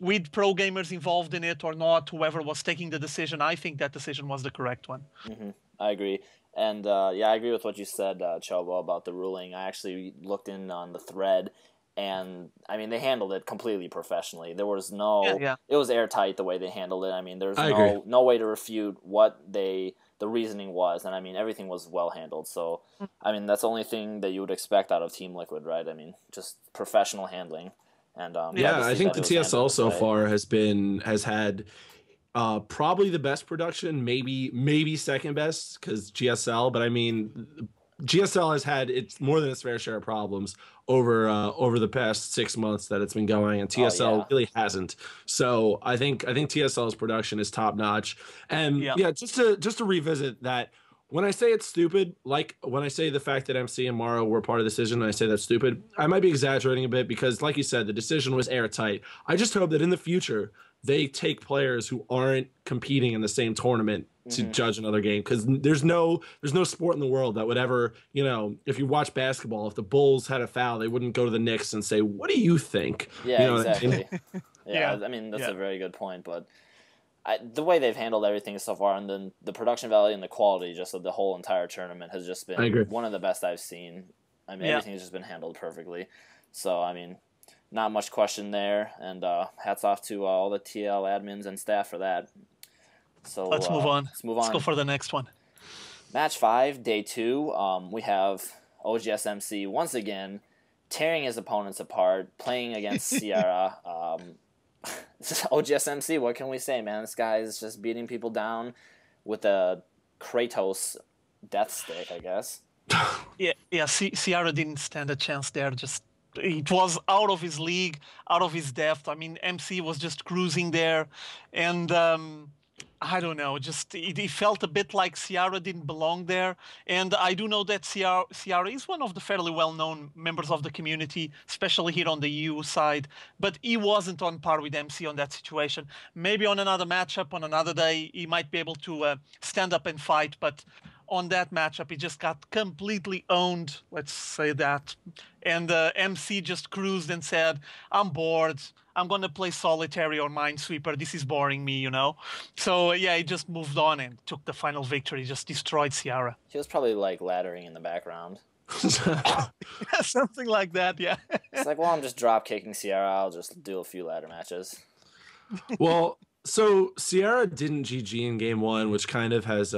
With pro gamers involved in it or not, whoever was taking the decision, I think that decision was the correct one. Mm-hmm. I agree. And I agree with what you said, Chobo, about the ruling. I actually looked in on the thread. And, I mean, they handled it completely professionally. There was no... It was airtight the way they handled it. I mean, there's no way to refute what the reasoning was. And, I mean, everything was well handled. So, I mean, that's the only thing that you would expect out of Team Liquid, right? I mean, just professional handling. And I think the TSL so far has had probably the best production, maybe second best, because GSL. But, I mean... GSL has had more than its fair share of problems over the past 6 months that it's been going, and TSL really hasn't. So I think TSL's production is top notch. And just to revisit that, when I say it's stupid, like when I say the fact that MC and Morrow were part of the decision, and I say that's stupid, I might be exaggerating a bit because, like you said, the decision was airtight. I just hope that in the future they take players who aren't competing in the same tournament to judge another game, because there's no sport in the world that would ever, if you watch basketball, if the Bulls had a foul, they wouldn't go to the Knicks and say, "What do you think?" Yeah, exactly. I mean, that's a very good point. But the way they've handled everything so far, and then the production value and the quality just of the whole entire tournament has just been one of the best I've seen. I mean, everything has just been handled perfectly. So, I mean, not much question there. And hats off to all the TL admins and staff for that. So let's move on. Let's go for the next one. Match 5, day 2. We have OGSMC once again tearing his opponents apart, playing against Sierra. OGSMC, what can we say, man? This guy is just beating people down with a Kratos death stick, I guess. Sierra didn't stand a chance there. Just it was out of his league, out of his depth. I mean, MC was just cruising there, and I don't know, just it felt a bit like Sierra didn't belong there. And I do know that Sierra is one of the fairly well-known members of the community, especially here on the EU side, but he wasn't on par with MC on that situation. Maybe on another matchup, on another day, he might be able to stand up and fight, but on that matchup, he just got completely owned, let's say that. And MC just cruised and said, "I'm bored. I'm going to play Solitary or Minesweeper. This is boring me, So, he just moved on and took the final victory, just destroyed Sierra. He was probably, like, laddering in the background. Something like that, yeah. It's like, well, I'm just drop-kicking Sierra. I'll just do a few ladder matches. Well, so Sierra didn't GG in game 1, which kind of has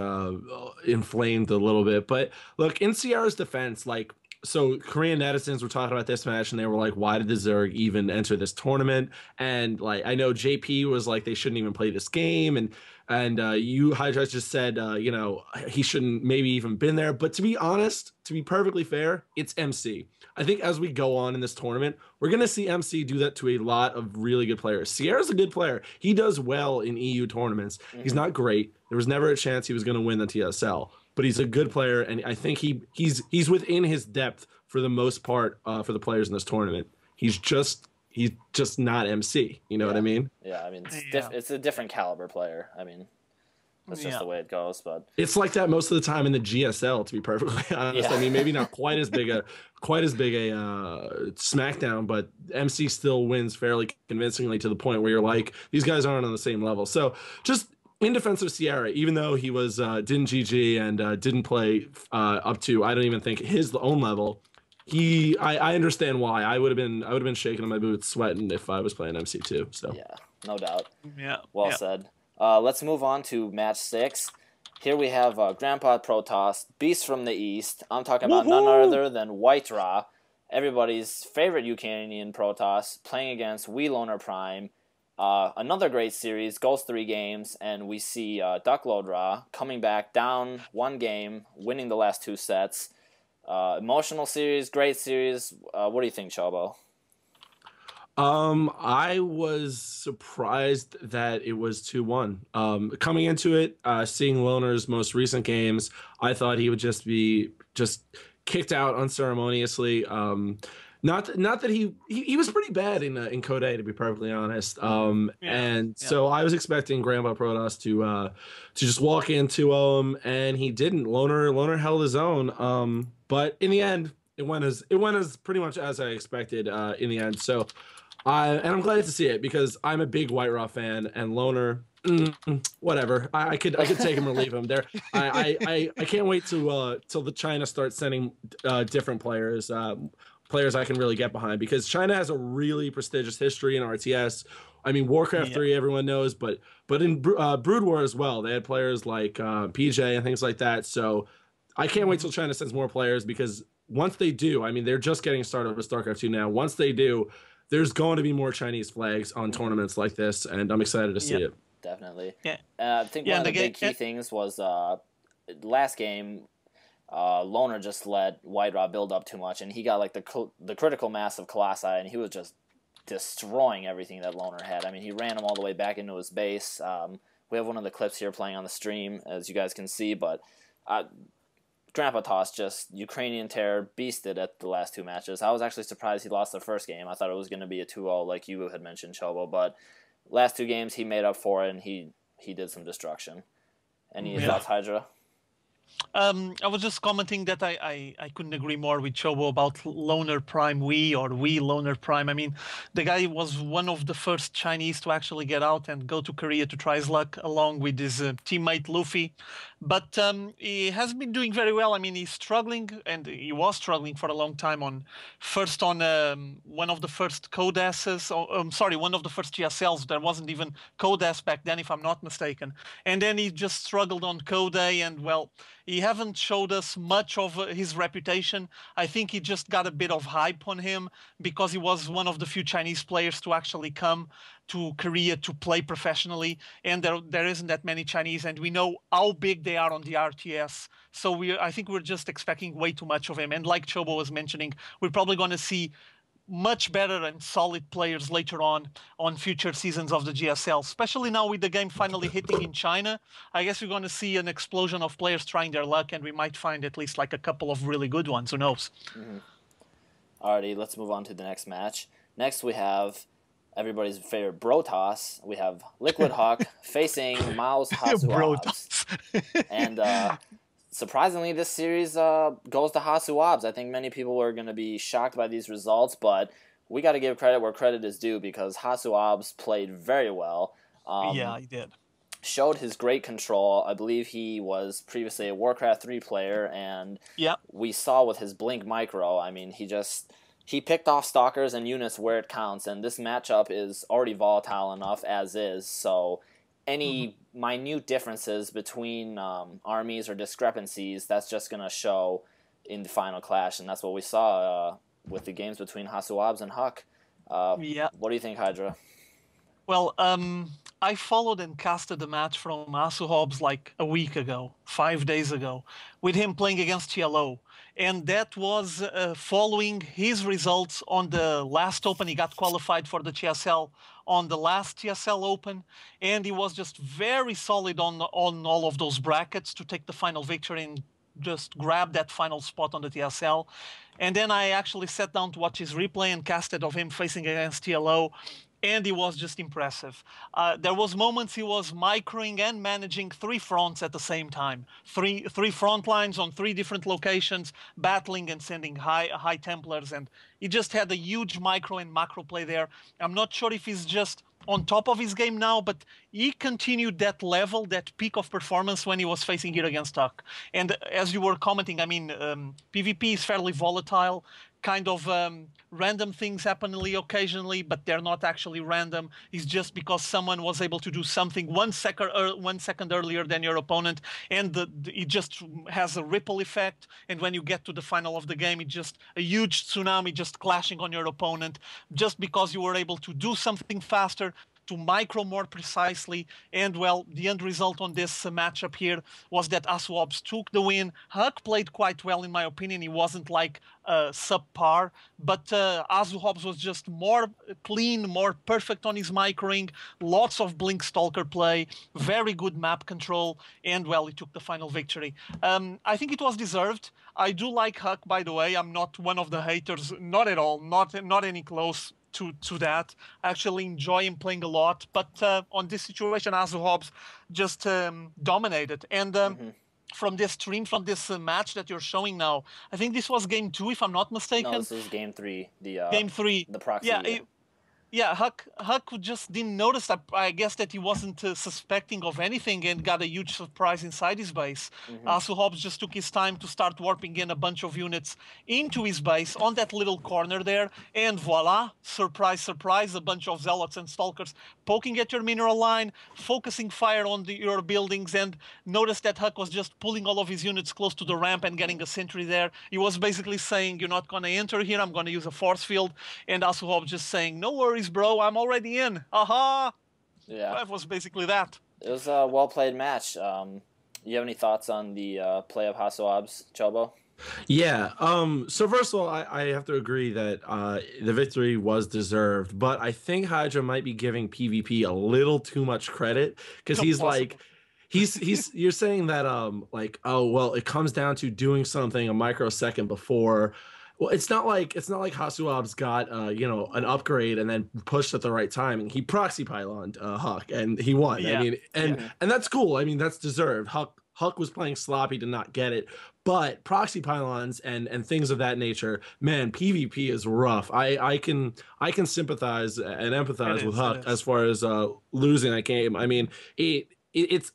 inflamed a little bit. But, look, in Sierra's defense, like, so Korean netizens were talking about this match and they were like, why did the Zerg even enter this tournament? And like, I know JP was like, they shouldn't even play this game. And you, Hydra, just said, you know, he shouldn't maybe even been there. But to be honest, to be perfectly fair, it's MC. I think as we go on in this tournament, we're going to see MC do that to a lot of really good players. Sierra's a good player. He does well in EU tournaments. He's not great. There was never a chance he was going to win the TSL, but he's a good player, and I think he's within his depth for the most part for the players in this tournament. He's just not MC. You know what I mean? Yeah, I mean it's a different caliber player. I mean, that's just the way it goes. But it's like that most of the time in the GSL, to be perfectly honest. I mean, maybe not quite as big a SmackDown, but MC still wins fairly convincingly to the point where you're like, these guys aren't on the same level. So just in defense of Sierra, even though he was didn't GG and didn't play up to, I don't even think his own level. I understand why. I would have been shaking in my boots, sweating if I was playing MC too. So yeah, no doubt. Yeah, well said. Let's move on to match 6. Here we have Grandpa Protoss, Beast from the East. I'm talking about none other than White Ra, everybody's favorite Ukrainian Protoss, playing against Wii Loner Prime. Another great series, goes 3 games, and we see Duckload Ra coming back down 1 game, winning the last 2 sets. Emotional series, great series. What do you think, Chobo? I was surprised that it was 2-1. Coming into it, seeing Loner's most recent games, I thought he would just be kicked out unceremoniously. Not that he was pretty bad in Code A, to be perfectly honest. So I was expecting Grandpa Protoss to just walk into him, and he didn't. Loner held his own. But in the end, it went as pretty much as I expected. In the end, so. And I'm glad to see it because I'm a big White Raw fan, and Loner, whatever. I could take him or leave him. There, I can't wait till the China starts sending different players, players I can really get behind, because China has a really prestigious history in RTS. I mean, Warcraft 3, everyone knows, but in Brood War as well, they had players like PJ and things like that. So I can't wait till China sends more players, because once they do, I mean, they're just getting started with StarCraft 2 now. Once they do, there's going to be more Chinese flags on tournaments like this, and I'm excited to see it. Definitely. Yeah. I think one of the big key things was last game, Loner just let White Raw build up too much, and he got like the critical mass of Colossi, and he was just destroying everything that Loner had. I mean, he ran him all the way back into his base. We have one of the clips here playing on the stream, as you guys can see, but Grandpa Toss just Ukrainian Terror beasted at the last 2 matches. I was actually surprised he lost the first game. I thought it was going to be a 2-0 like you had mentioned, Chobo, but last 2 games he made up for it, and he did some destruction. Any thoughts, Hydra? I was just commenting that I couldn't agree more with Chobo about Loner Prime Wii or Wii Loner Prime. I mean, the guy was one of the first Chinese to actually get out and go to Korea to try his luck, along with his teammate Luffy. But he has been doing very well. I mean, he's struggling, and he was struggling for a long time on one of the first code S's. One of the first GSLs. There wasn't even code S back then, if I'm not mistaken. And then he just struggled on code A, and well, he haven't showed us much of his reputation. I think he just got a bit of hype on him because he was one of the few Chinese players to actually come to Korea to play professionally, and there isn't that many Chinese, and we know how big they are on the RTS. So I think we're just expecting way too much of him. And like Chobo was mentioning, we're probably going to see much better and solid players later on future seasons of the GSL, especially now with the game finally hitting in China. I guess we're going to see an explosion of players trying their luck, and we might find at least like a couple of really good ones. Who knows? Alrighty, let's move on to the next match. Next we have everybody's favorite Brotoss. We have Liquid Hawk facing Mao's Hasuabs. And surprisingly, this series goes to Hasuabs. I think many people are going to be shocked by these results, but we got to give credit where credit is due, because Hasuabs played very well. Yeah, he did. Showed his great control. I believe he was previously a Warcraft 3 player, and we saw with his Blink Micro, I mean, he picked off stalkers and units where it counts, and this matchup is already volatile enough as is, so any minute differences between armies or discrepancies, that's just going to show in the final clash, and that's what we saw with the games between Hasuabs and Huck. Yeah. What do you think, Hydra? Well, I followed and casted the match from Asu Hobbs like a week ago, 5 days ago, with him playing against TLO. And that was following his results on the last Open. He got qualified for the TSL on the last TSL Open. And he was just very solid on all of those brackets to take the final victory and just grab that final spot on the TSL. And then I actually sat down to watch his replay and casted of him facing against TLO. And he was just impressive. There was moments he was microing and managing 3 fronts at the same time. Three front lines on 3 different locations, battling and sending high Templars. And he just had a huge micro and macro play there. I'm not sure if he's just on top of his game now, but he continued that level, that peak of performance when he was facing here against Huck. And as you were commenting, I mean, PvP is fairly volatile. Kind of random things happen occasionally, but they're not actually random. It's just because someone was able to do something 1 second earlier than your opponent, and it just has a ripple effect. And when you get to the final of the game, it's just a huge tsunami just clashing on your opponent, just because you were able to do something faster, to micro more precisely. And well, the end result on this matchup here was that Asuobs took the win. Huck played quite well, in my opinion. He wasn't like subpar, but Asuobs was just more clean, more perfect on his microing, lots of blink stalker play, very good map control, and well, he took the final victory. I think it was deserved. I do like Huck, by the way. I'm not one of the haters, not at all, not any close to that. I actually enjoy him playing a lot, but on this situation, Asu Hobbs just dominated. And from this stream, from this match that you're showing now, I think this was game 2, if I'm not mistaken. No, this is game 3. Game 3. The proxy. Yeah. Yeah, Huck just didn't notice that. I guess that he wasn't suspecting of anything and got a huge surprise inside his base. Asu Hobbs just took his time to start warping in a bunch of units into his base on that little corner there. And voila, surprise, surprise, a bunch of zealots and stalkers poking at your mineral line, focusing fire on your buildings. And notice that Huck was just pulling all of his units close to the ramp and getting a sentry there. He was basically saying, you're not going to enter here, I'm going to use a force field. And Asu Hobbs just saying, no worries, bro, I'm already in. Aha! Yeah. That was basically that. It was a well-played match. You have any thoughts on the play of Hasuabs, Chobo? Yeah. So first of all, I have to agree that the victory was deserved, but I think Hydra might be giving PvP a little too much credit because he's like, you're saying that like, oh well, it comes down to doing something a microsecond before. Well, it's not like Hasuabs got an upgrade and then pushed at the right time. And he proxy pyloned Huck and he won. Yeah. I mean, and that's cool. I mean, that's deserved. Huck was playing sloppy to not get it, but proxy pylons and things of that nature, man, PvP is rough. I can sympathize and empathize with Huck as far as losing that game. I mean, it's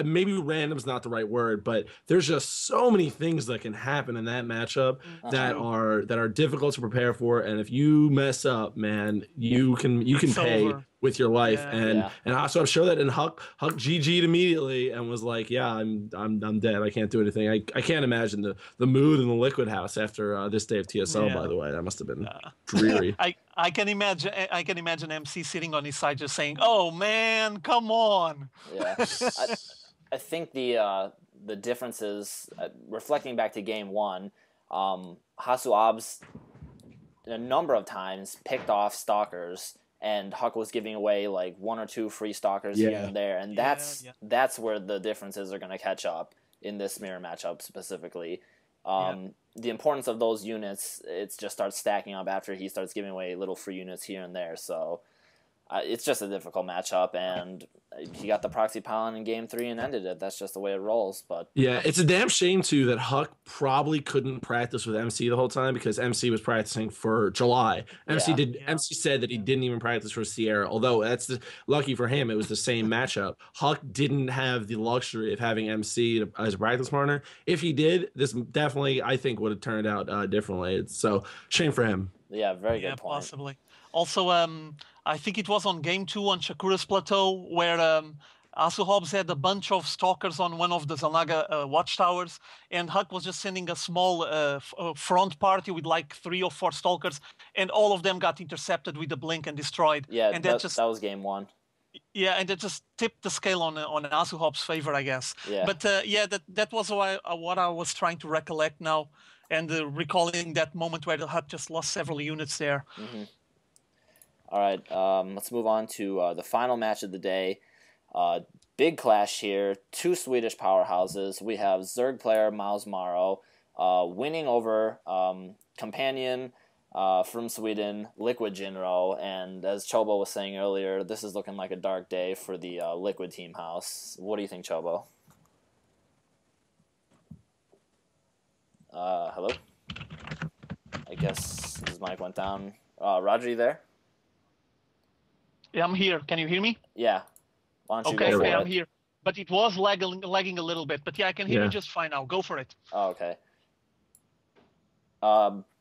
maybe random's not the right word, but there's just so many things that can happen in that matchup that are difficult to prepare for, and if you mess up, man, you can pay with your life. And so I'm sure that in Huck GG'd immediately and was like, yeah, I'm dead. I can't do anything. I can't imagine the mood in the Liquid House after this day of TSL. By the way, that must have been dreary. I can imagine MC sitting on his side just saying, "Oh man, come on." Yeah, I think the differences, reflecting back to game 1, Hasuabs a number of times picked off stalkers, and Huck was giving away like 1 or 2 free stalkers here and there, and that's where the differences are going to catch up in this mirror matchup specifically. The importance of those units, it just starts stacking up after he starts giving away little free units here and there. So it's just a difficult matchup, and he got the proxy pylon in game 3 and ended it. That's just the way it rolls. But yeah, it's a damn shame too that Huck probably couldn't practice with MC the whole time because MC was practicing for July. MC said that he didn't even practice for Sierra, although that's lucky for him. It was the same matchup. Huck didn't have the luxury of having MC as a practice partner. If he did, this definitely I think would have turned out differently. So shame for him. Yeah, very good point. Possibly. Also, I think it was on game 2 on Shakura's plateau where Asu Hobbs had a bunch of stalkers on one of the Zalnaga watchtowers, and Huck was just sending a small front party with like 3 or 4 stalkers, and all of them got intercepted with the blink and destroyed. Yeah, and that was game 1. Yeah, and that just tipped the scale on Asu Hobbs' favor, I guess. Yeah. But yeah, that was what I was trying to recollect now, and recalling that moment where the Huck just lost several units there. Mm-hmm. All right, let's move on to the final match of the day. Big clash here. 2 Swedish powerhouses. We have Zerg player Maus Maro winning over companion from Sweden, Liquid Jinro. And as Chobo was saying earlier, this is looking like a dark day for the Liquid team house. What do you think, Chobo? Hello? I guess his mic went down. Roger, you there? Yeah, I'm here. Can you hear me? Yeah. Why don't you go for Okay, it? I'm here. But it was lagging a little bit. But yeah, I can hear you just fine now. Go for it. Oh, okay.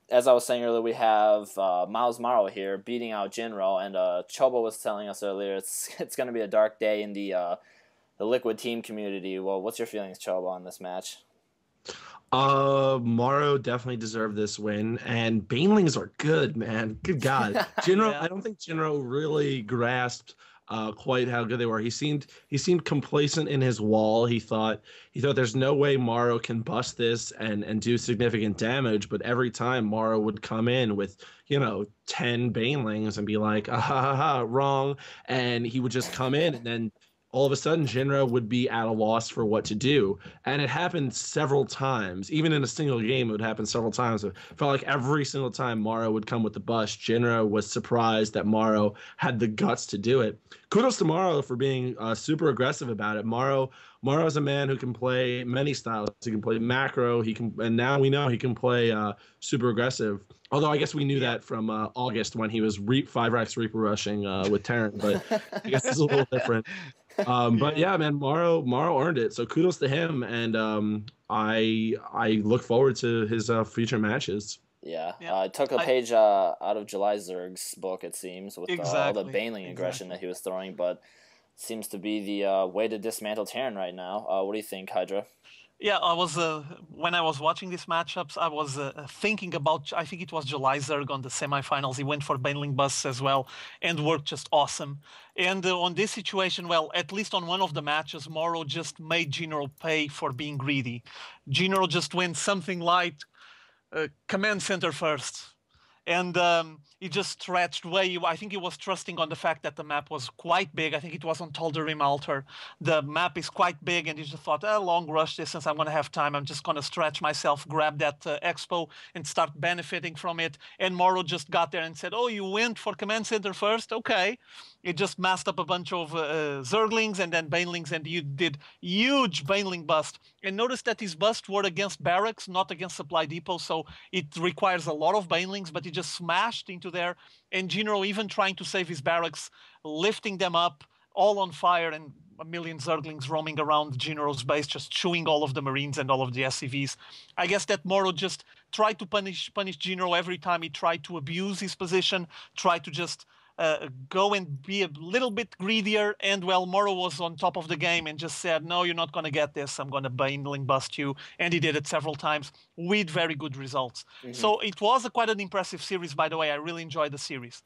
As I was saying earlier, we have Maus Maro here beating out Jinro, and Chobo was telling us earlier it's going to be a dark day in the Liquid team community. Well, what's your feelings, Chobo, on this match? Maro definitely deserved this win, and Banelings are good, man. Good God. Jinro, I don't think Jinro really grasped quite how good they were. He seemed complacent in his wall. He thought there's no way Maro can bust this and do significant damage, but every time Maro would come in with 10 Banelings and be like, ah, ha, ha, ha, wrong, and he would just come in, and then all of a sudden Jinro would be at a loss for what to do. And it happened several times. Even in a single game, it would happen several times. It felt like every single time Maro would come with the bust, Jinro was surprised that Maro had the guts to do it. Kudos to Maro for being super aggressive about it. Maro is a man who can play many styles. He can play macro. And now we know he can play super aggressive. Although I guess we knew that from August when he was 5-Rex Reaper rushing with Terran, but I guess it's a little different. But yeah, man, Maro earned it. So kudos to him, and I look forward to his future matches. Yeah, it took a page out of July Zerg's book, it seems, with all the Baneling aggression that he was throwing, but seems to be the way to dismantle Terran right now. What do you think, Hydra? Yeah, I was when I was watching these matchups, I was thinking about, I think it was July Zerg on the semifinals. He went for Baneling busts as well and worked just awesome. And on this situation, well, at least on one of the matches, Moro just made Jinro pay for being greedy. Jinro just went something like command center first. And he just stretched way. I think he was trusting on the fact that the map was quite big. I think it was on Tal'Darim Altar. The map is quite big, and he just thought, long rush distance, I'm going to have time. I'm just going to stretch myself, grab that expo, and start benefiting from it. And Moro just got there and said, oh, you went for command center first? Okay. It just masked up a bunch of Zerglings and then Banelings, and you did huge Baneling bust. And notice that these busts were against barracks, not against supply depot, so it requires a lot of Banelings, but he just smashed into there. And Jinro even trying to save his barracks, lifting them up, all on fire, and a million Zerglings roaming around Jinro's base, just chewing all of the Marines and all of the SCVs. I guess that Moro just tried to punish Jinro every time he tried to abuse his position, tried to just go and be a little bit greedier, and well, Moro was on top of the game and just said, no, you're not going to get this, I'm going to Baneling bust you, and he did it several times with very good results. So it was quite an impressive series, by the way. I really enjoyed the series.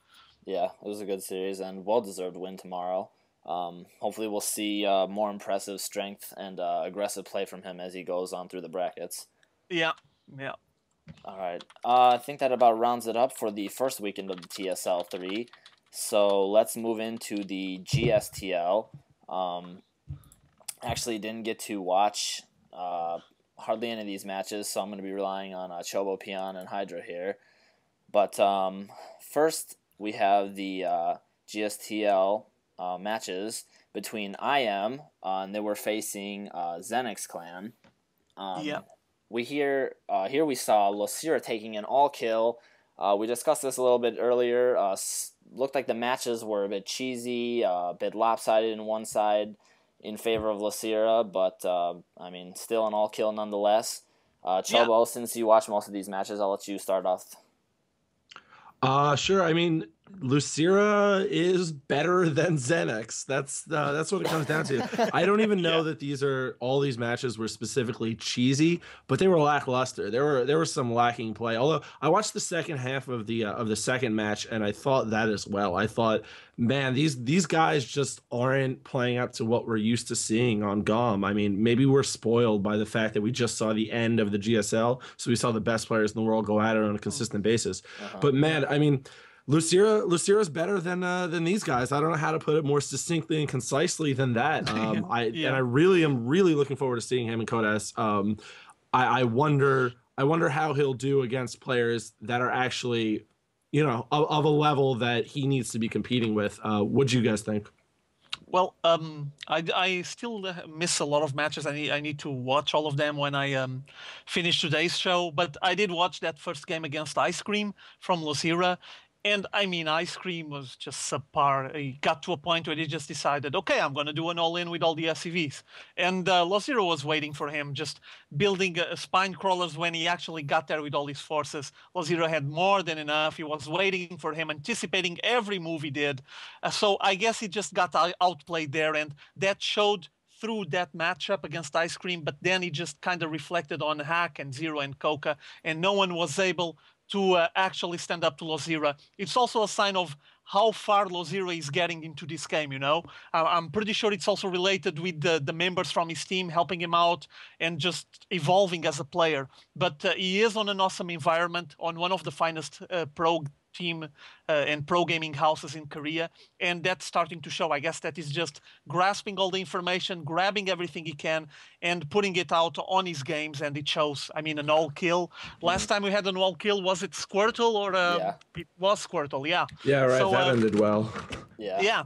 Yeah, it was a good series and well-deserved win tomorrow. Hopefully we'll see more impressive strength and aggressive play from him as he goes on through the brackets. Yeah. All right, I think that about rounds it up for the first weekend of the TSL 3. So let's move into the GSTL. Actually didn't get to watch hardly any of these matches, so I'm going to be relying on Chobopeon and Hydra here. But first, we have the GSTL matches between IM, and they were facing Zenix Clan. Here we saw Losira taking an all-kill. We discussed this a little bit earlier. Looked like the matches were a bit cheesy, a bit lopsided in one side in favor of Losira, but I mean, still an all-kill nonetheless. Chobo, since you watch most of these matches, I'll let you start off. Sure. I mean, Lucira is better than Xenex. That's what it comes down to. I don't even know that all these matches were specifically cheesy, but they were lackluster. There were some lacking play. Although I watched the second half of the second match, and I thought that as well. I thought, man, these guys just aren't playing up to what we're used to seeing on GOM. I mean, maybe we're spoiled by the fact that we just saw the end of the GSL, so we saw the best players in the world go at it on a consistent basis. But man, I mean, Lucira's better than these guys. I don't know how to put it more succinctly and concisely than that. I really am looking forward to seeing him in Codes. I wonder how he'll do against players that are actually, of a level that he needs to be competing with. What do you guys think? Well, I still miss a lot of matches. I need to watch all of them when I finish today's show. But I did watch that first game against Ice Cream from Lucira. And I mean, Ice Cream was just subpar. He got to a point where he just decided, okay, I'm going to do an all-in with all the SCVs. And Lucira was waiting for him, just building spine crawlers when he actually got there with all his forces. Lucira had more than enough. He was waiting for him, anticipating every move he did. So I guess he just got outplayed there, and that showed through that matchup against Ice Cream, but then he just kind of reflected on Hack and Zero and Coca, and no one was able to actually stand up to Lucira. It's also a sign of how far Lucira is getting into this game, I'm pretty sure it's also related with the members from his team helping him out and just evolving as a player. But he is on an awesome environment, on one of the finest pro team and pro gaming houses in Korea, and that's starting to show. I guess that is just grasping all the information, grabbing everything he can, and putting it out on his games, and it shows. I mean, an all kill. Last time we had an all kill, was it Squirtle or it was Squirtle? Yeah. Yeah, right. So, that ended well. Yeah.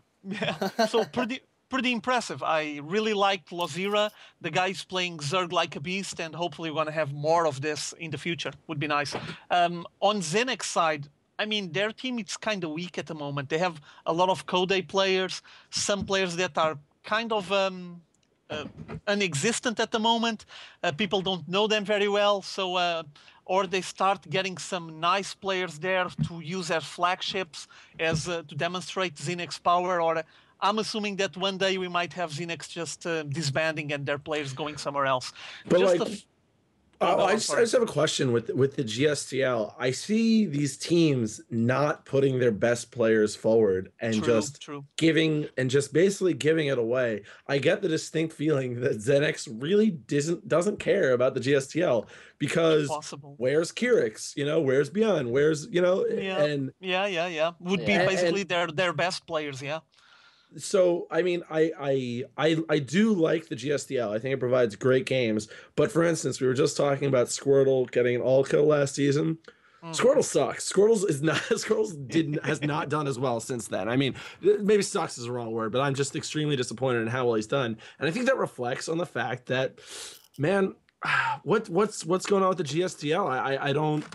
So pretty impressive. I really liked Lucira. The guy's playing Zerg like a beast, and hopefully we're gonna have more of this in the future. Would be nice. On Xenex's side, I mean, their team is kind of weak at the moment. They have a lot of Code players, some players that are kind of non-existent at the moment. People don't know them very well, so or they start getting some nice players there to use as flagships as to demonstrate Xenex's power. Or I'm assuming that one day we might have Xenex just disbanding and their players going somewhere else. But just I just have a question with the GSTL. I see these teams not putting their best players forward and just basically giving it away. I get the distinct feeling that Xenex really doesn't care about the GSTL because where's Kirix? Where's Beyond? Where's and would be basically their best players, So, I mean, I do like the GSTL. I think it provides great games. But for instance, we were just talking about Squirtle getting an all kill last season. Squirtle sucks. Squirtle has not done as well since then. I mean, maybe sucks is the wrong word, but I'm just extremely disappointed in how well he's done. And I think that reflects on the fact that, man, what's going on with the GSTL? I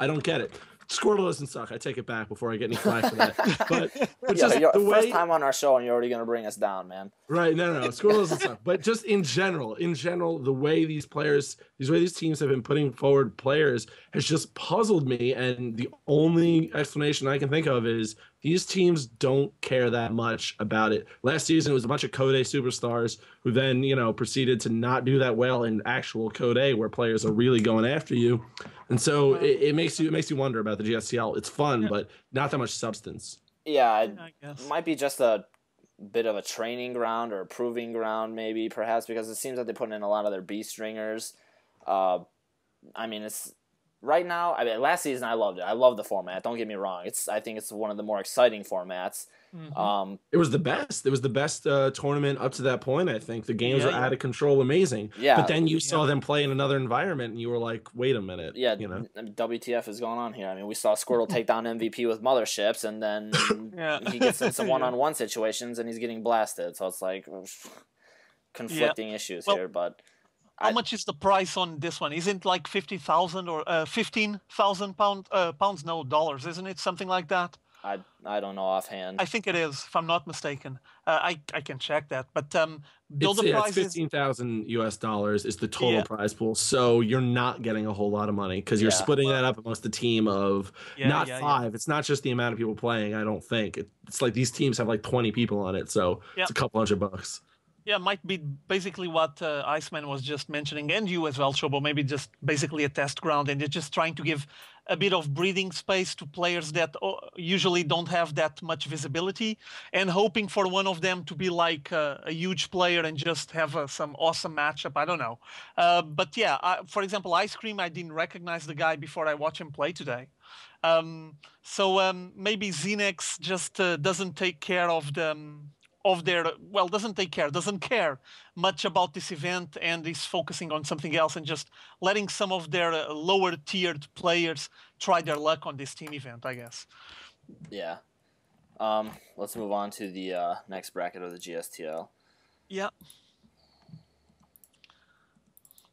don't get it. Squirtle doesn't suck. I take it back before I get any flack for that. But just the way, first time on our show, and you're already going to bring us down, man. Right? No. Squirtle doesn't suck. But just in general, the way these teams have been putting forward players has just puzzled me. And the only explanation I can think of is these teams don't care that much about it. Last season, it was a bunch of Code superstars who then, proceeded to not do that well in actual Code, where players are really going after you. And so it makes you wonder about the GSTL. It's fun, but not that much substance. Yeah, it might be just a bit of a training ground or a proving ground, maybe, perhaps, because it seems that they put in a lot of their B stringers. I mean, it's right now. I mean, last season I loved it. I love the format. Don't get me wrong. I think it's one of the more exciting formats. It was the best. It was the best tournament up to that point. I think the games were out of control, amazing. Yeah, but then you saw them play in another environment, and you were like, "Wait a minute." Yeah, WTF is going on here? I mean, we saw Squirtle take down MVP with motherships, and then he gets in some one-on-one situations, and he's getting blasted. So it's like conflicting issues here. But how much is the price on this one? Isn't it like 50,000 or 15,000 pounds? No, dollars, isn't it? Something like that. I don't know offhand. I think it is, if I'm not mistaken. I can check that. But though It's the yeah, it's prize is 15,000 US dollars is the total yeah, prize pool. So you're not getting a whole lot of money because you're Yeah. splitting that up amongst a team of not yeah. five. It's not just the amount of people playing. I don't think it's like these teams have like 20 people on it, so Yeah. it's a couple $100. Yeah, might be basically what Iceman was just mentioning, and you as well, Chobo. Maybe just basically a test ground, and they're just trying to give a bit of breathing space to players that usually don't have that much visibility, and hoping for one of them to be like a huge player and just have some awesome matchup. I don't know. But yeah, for example, Ice Cream, I didn't recognize the guy before I watched him play today. So maybe Xenex just doesn't take care of the of their doesn't care much about this event and is focusing on something else and just letting some of their lower tiered players try their luck on this team event, I guess. Yeah. Let's move on to the next bracket of the GSTL. Yeah.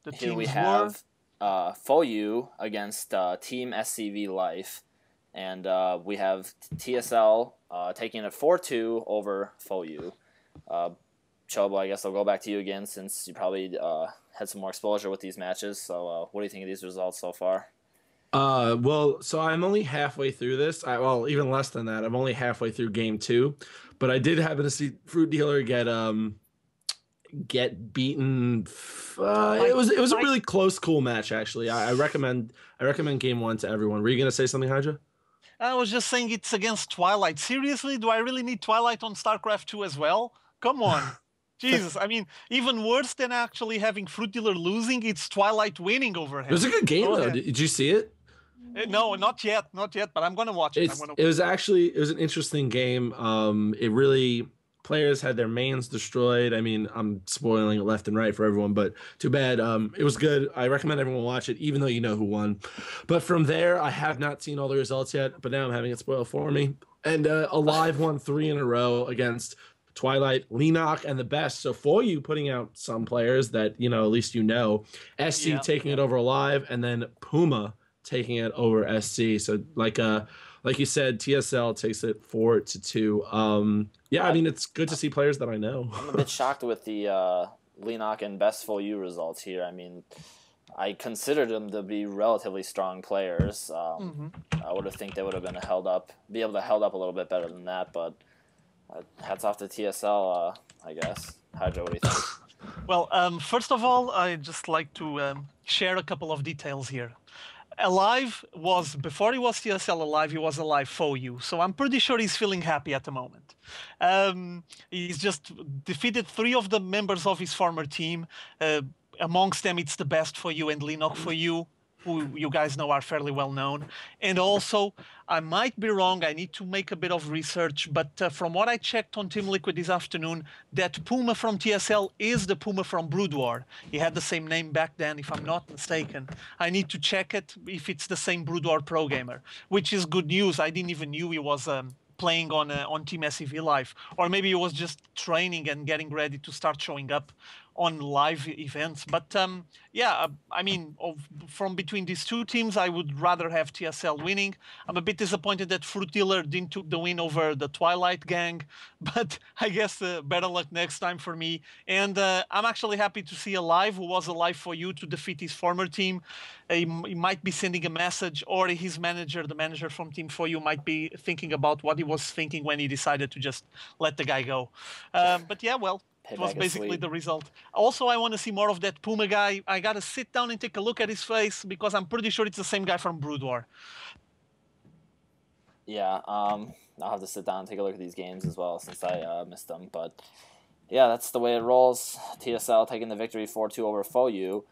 The Here we teams have FOU against Team SCV Life, and we have TSL taking it 4-2 over FOU. Chobo, I guess I'll go back to you again since you probably had some more exposure with these matches. So what do you think of these results so far? Well, so I'm only halfway through this. Well, even less than that. I'm only halfway through game 2, but I did happen to see Fruit Dealer get beaten. It was a really close, cool match actually. I recommend game 1 to everyone. Were you gonna say something, Hydra? I was just saying it's against Twilight. Seriously, do I really need Twilight on StarCraft 2 as well? Come on. Jesus, I mean, even worse than actually having Fruit Dealer losing, it's Twilight winning over him. It was a good game though. Did you see it? No, not yet, but I'm gonna watch it. It was an interesting game. It really players had their mains destroyed. I mean, I'm spoiling it left and right for everyone, but too bad. It was good. I recommend everyone watch it, even though you know who won. But from there, I have not seen all the results yet, but now I'm having it spoiled for me. And Alive won 3 in a row against Twilight, Lenok, and the best. So for you putting out some players that, you know, at least you know. SC taking it over Alive, and then Puma taking it over SC. So like you said, TSL takes it 4-2. Yeah, I mean, it's good to see players that I know. I'm a bit shocked with the Lenok and Best For You results here. I mean, I considered them to be relatively strong players. I would have think they would have been be able to held up a little bit better than that. But hats off to TSL, I guess. Hydra, what do you think? Well, first of all, I'd just like to share a couple of details here. Alive was, before he was TSL Alive, he was Alive for you. So I'm pretty sure he's feeling happy at the moment. He's just defeated 3 of the members of his former team. Amongst them, it's the Best For You and Lenok For You, who you guys know are fairly well known. And also, I might be wrong, I need to make a bit of research, but from what I checked on Team Liquid this afternoon, that Puma from TSL is the Puma from Brood War. He had the same name back then, if I'm not mistaken. I need to check it if it's the same Brood War pro gamer, which is good news. I didn't even knew he was playing on Team SCV Live, or maybe he was just training and getting ready to start showing up on live events. But yeah, I mean, from between these two teams, I would rather have TSL winning. I'm a bit disappointed that Fruit Dealer didn't took the win over the Twilight gang, but I guess better luck next time for me. And I'm actually happy to see Alive, who was Alive for you, to defeat his former team. He might be sending a message, or his manager, the manager from Team For You, might be thinking about what he was thinking when he decided to just let the guy go. But yeah, well, it was basically the result. Also, I want to see more of that Puma guy. I got to sit down and take a look at his face because I'm pretty sure it's the same guy from Brood War. Yeah, I'll have to sit down and take a look at these games as well since I missed them. But yeah, that's the way it rolls. TSL taking the victory 4-2 over FOU.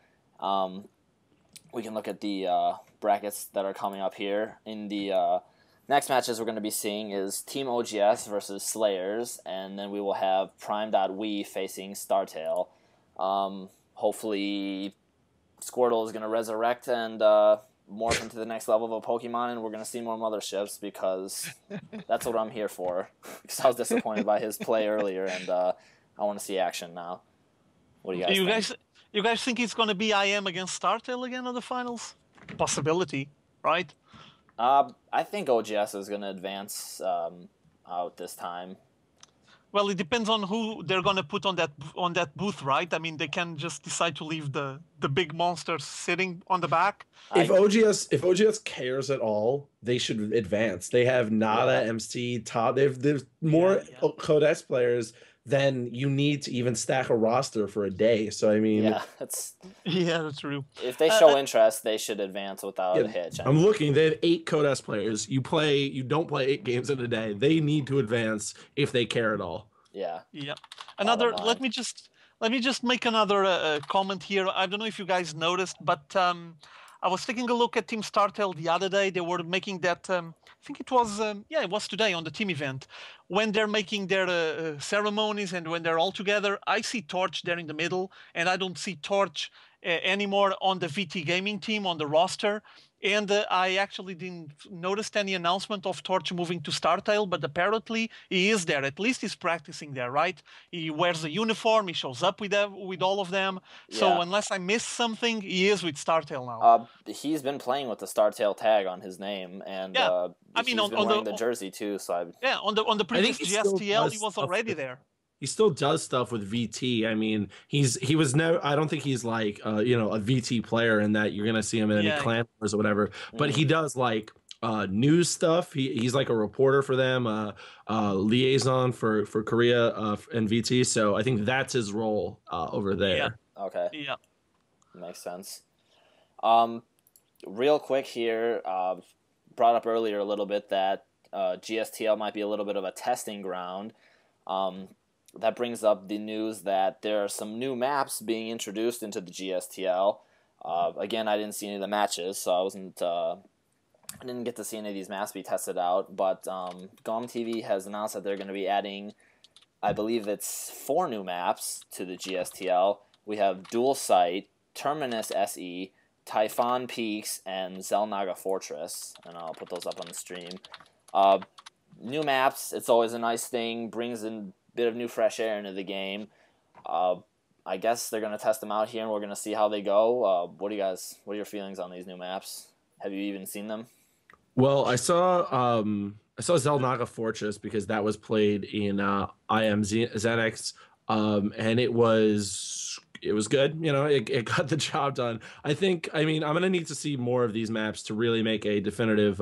We can look at the brackets that are coming up here. In the next matches we're going to be seeing is Team OGS versus Slayers, and then we will have Prime.we facing Startail. Hopefully Squirtle is going to resurrect and morph into the next level of a Pokemon, and we're going to see more motherships because that's what I'm here for. Because I was disappointed by his play earlier, and I want to see action now. What do you guys think? You guys think it's going to be IM against Startail again in the finals? Possibility, right? I think OGS is going to advance out this time. Well, it depends on who they're gonna put on that booth, right? I mean, they can just decide to leave the big monsters sitting on the back. If OGS cares at all, they should advance. They have Nada, MC, Top. There's more Codex players than you need to even stack a roster for a day. So I mean, that's true. If they show interest, they should advance without a hitch. I'm looking. They have 8 Codex players. You don't play 8 games in a day. They need to advance if they care at all. Yeah. Another. Let me just make another comment here. I don't know if you guys noticed, but I was taking a look at Team StarTale the other day. They were making that. I think it was. It was today on the team event when they're making their ceremonies and when they're all together. I see Torch there in the middle, and I don't see Torch anymore on the VT Gaming team on the roster. And I actually didn't notice any announcement of Torch moving to StarTale, but apparently he is there. At least he's practicing there, right? He wears a uniform. He shows up with all of them. So unless I missed something, he is with StarTale now. He's been playing with the StarTale tag on his name, and he's been wearing the jersey too. So on the previous GSTL, he was already there. He still does stuff with VT. I mean, he was never. I don't think he's like a VT player in that you're gonna see him in any clan wars or whatever. But he does like news stuff. He's like a reporter for them, liaison for Korea and VT. So I think that's his role over there. Yeah. Okay. Yeah. Makes sense. Real quick here, brought up earlier a little bit that GSTL might be a little bit of a testing ground. That brings up the news that there are some new maps being introduced into the GSTL. Again, I didn't see any of the matches, so I didn't get to see any of these maps be tested out. But GOM TV has announced that they're going to be adding, I believe it's 4 new maps to the GSTL. We have Dual Sight, Terminus SE, Typhon Peaks, and Zelnaga Fortress. And I'll put those up on the stream. New maps, it's always a nice thing, brings in bit of new fresh air into the game. I guess they're going to test them out here, and we're going to see how they go. What are your feelings on these new maps? Have you even seen them? Well, I saw Zelnaga Fortress because that was played in IM ZenX, and it was good. It got the job done. I'm going to need to see more of these maps to really make a definitive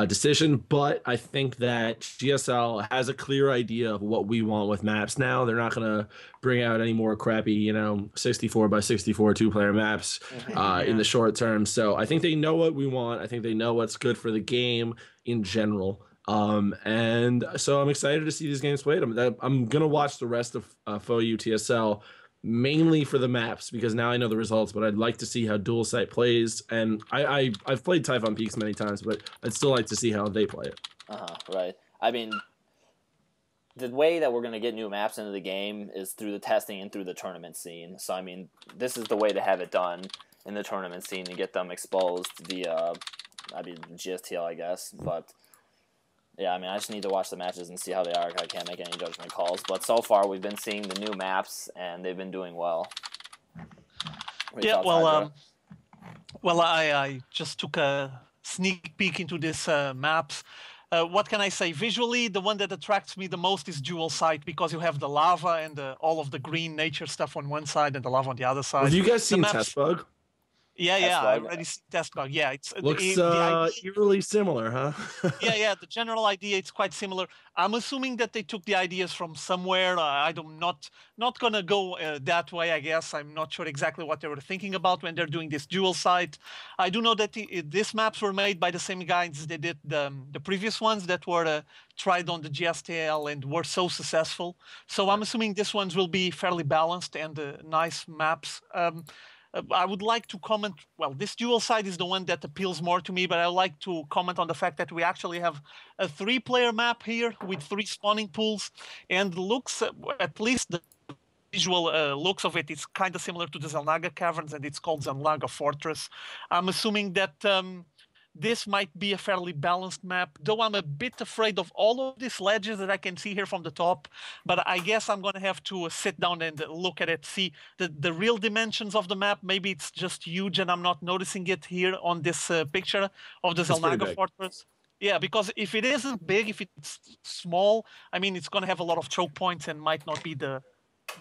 decision, but I think that GSL has a clear idea of what we want with maps now. They're not going to bring out any more crappy, 64 by 64 2-player maps in the short term. So I think they know what we want. I think they know what's good for the game in general. And so I'm excited to see these games played. I'm going to watch the rest of FOU TSL mainly for the maps because now I know the results, but I'd like to see how Dual Sight plays. And I've played Typhon Peaks many times, but I'd still like to see how they play it. Right. I mean, the way that we're going to get new maps into the game is through the testing and through the tournament scene. So, I mean, this is the way to have it done in the tournament scene and get them exposed via, GSTL, I guess. But yeah, I mean, I just need to watch the matches and see how they are. I can't make any judgment calls. But so far, we've been seeing the new maps, and they've been doing well. I just took a sneak peek into this maps. What can I say? Visually, the one that attracts me the most is Dual Sight because you have the lava and all of the green nature stuff on one side and the lava on the other side. Have you guys seen Test Bug? Yeah, I already see Test Bug. Yeah, it looks eerily similar, huh? yeah. The general idea, it's quite similar. I'm assuming that they took the ideas from somewhere. I'm not gonna go that way. I guess I'm not sure exactly what they were thinking about when they're doing this Dual Sight. I do know that these maps were made by the same guys that did the previous ones that were tried on the GSTL and were so successful. So I'm assuming this ones will be fairly balanced and nice maps. I would like to comment, well, this Dual Sight is the one that appeals more to me, but I would like to comment on the fact that we actually have a 3-player map here with 3 spawning pools, and looks, at least the visual looks of it is kind of similar to the Zelnaga Caverns, and it's called Zelnaga Fortress. I'm assuming that this might be a fairly balanced map, though I'm a bit afraid of all of these ledges that I can see here from the top. But I guess I'm going to have to sit down and look at it, see the real dimensions of the map. Maybe it's just huge and I'm not noticing it here on this picture of the Zelnaga Fortress. Yeah, because if it isn't big, if it's small, I mean, it's going to have a lot of choke points and might not be the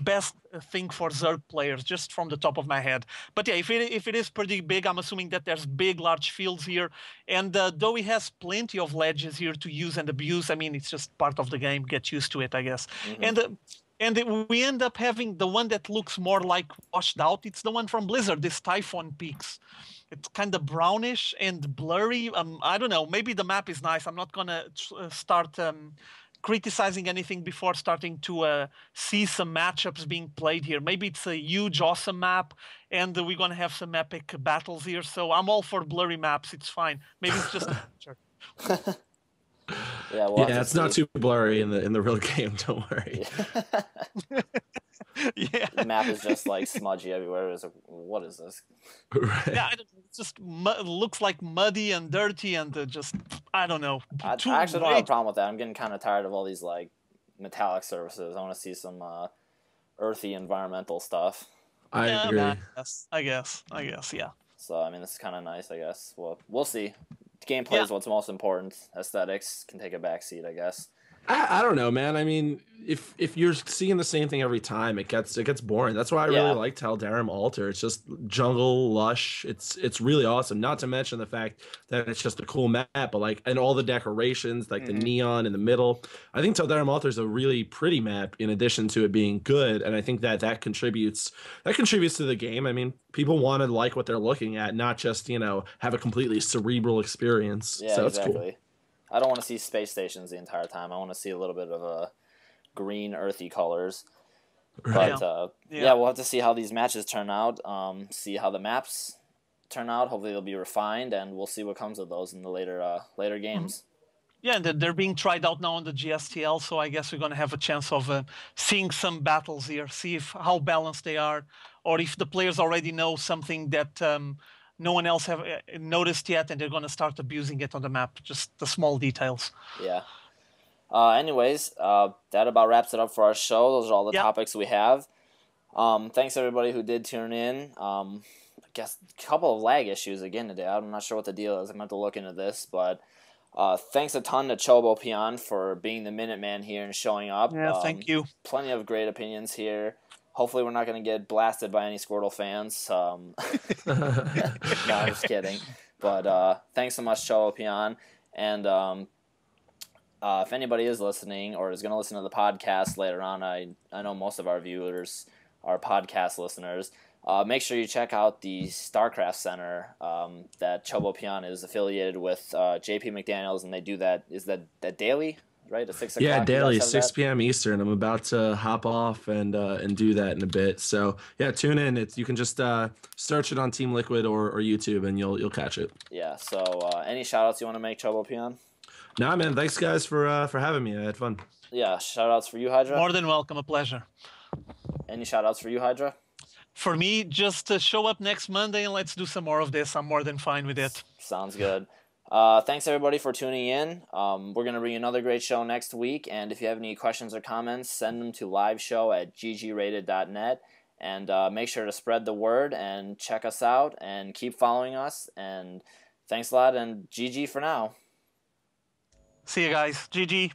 best thing for Zerg players, just from the top of my head. But yeah, if it is pretty big, I'm assuming that there's big, large fields here. And though he has plenty of ledges here to use and abuse, I mean, it's just part of the game. Get used to it, I guess. And we end up having the one that looks more like washed out. It's the one from Blizzard, this Typhon Peaks. It's kind of brownish and blurry. I don't know. Maybe the map is nice. I'm not going to start criticizing anything before starting to see some matchups being played here. Maybe it's a huge, awesome map, and we're going to have some epic battles here. So I'm all for blurry maps. It's fine. Maybe it's just a picture. Yeah, it's not too blurry in the real game. Don't worry. Yeah. The map is just like smudgy everywhere. It's like, what is this? Right. Yeah, it just looks like muddy and dirty and just, I don't know. I actually don't have a problem with that. I'm getting kind of tired of all these like metallic surfaces. I want to see some earthy environmental stuff. I agree. I guess, yeah. So, I mean, this is kind of nice, I guess. Well, we'll see. Gameplay is what's most important. Aesthetics can take a backseat, I guess. I don't know, man. I mean, if you're seeing the same thing every time, it gets boring. That's why I really like Taldaram Altar. It's just jungle, lush. It's really awesome. Not to mention the fact that it's just a cool map, but like, and all the decorations, like the neon in the middle. I think Taldaram Altar is a really pretty map in addition to it being good, and I think that contributes to the game. I mean, people want to like what they're looking at, not just, have a completely cerebral experience. Yeah, so exactly. It's cool. I don't want to see space stations the entire time. I want to see a little bit of a green, earthy colors. Right. But we'll have to see how these matches turn out. See how the maps turn out. Hopefully they'll be refined, and we'll see what comes of those in the later games. Yeah, and they're being tried out now on the GSTL, so I guess we're going to have a chance of seeing some battles here, see how balanced they are, or if the players already know something that no one else have noticed yet, and they're going to start abusing it on the map, just the small details. Yeah. Anyways, that about wraps it up for our show. Those are all the topics we have. Thanks everybody who did tune in. I guess a couple of lag issues again today. I'm not sure what the deal is. I meant to look into this, but thanks a ton to Chobopeon for being the Minuteman here and showing up. Yeah, thank you. Plenty of great opinions here. Hopefully we're not going to get blasted by any Squirtle fans. No, I'm just kidding. But thanks so much, Chobopeon. And if anybody is listening or is going to listen to the podcast later on, I know most of our viewers are podcast listeners. Make sure you check out the StarCraft Center that Chobopeon is affiliated with JP McDaniels, and they do that. Is that daily? Right, at 6 o'clock. Yeah, daily, 6 p.m. Eastern. I'm about to hop off and do that in a bit. So yeah, tune in. You can just search it on Team Liquid or YouTube, and you'll catch it. Yeah. So any shout outs you want to make, Chobopeon? Nah, man. Thanks guys for having me. I had fun. Yeah. Shout outs for you, Hydra. More than welcome. A pleasure. Any shout outs for you, Hydra? For me, just show up next Monday and let's do some more of this. I'm more than fine with it. Sounds good. Thanks everybody for tuning in. We're going to bring you another great show next week, and if you have any questions or comments, send them to liveshow@ggrated.net, and make sure to spread the word and check us out and keep following us, and thanks a lot, and GG for now. See you guys. GG.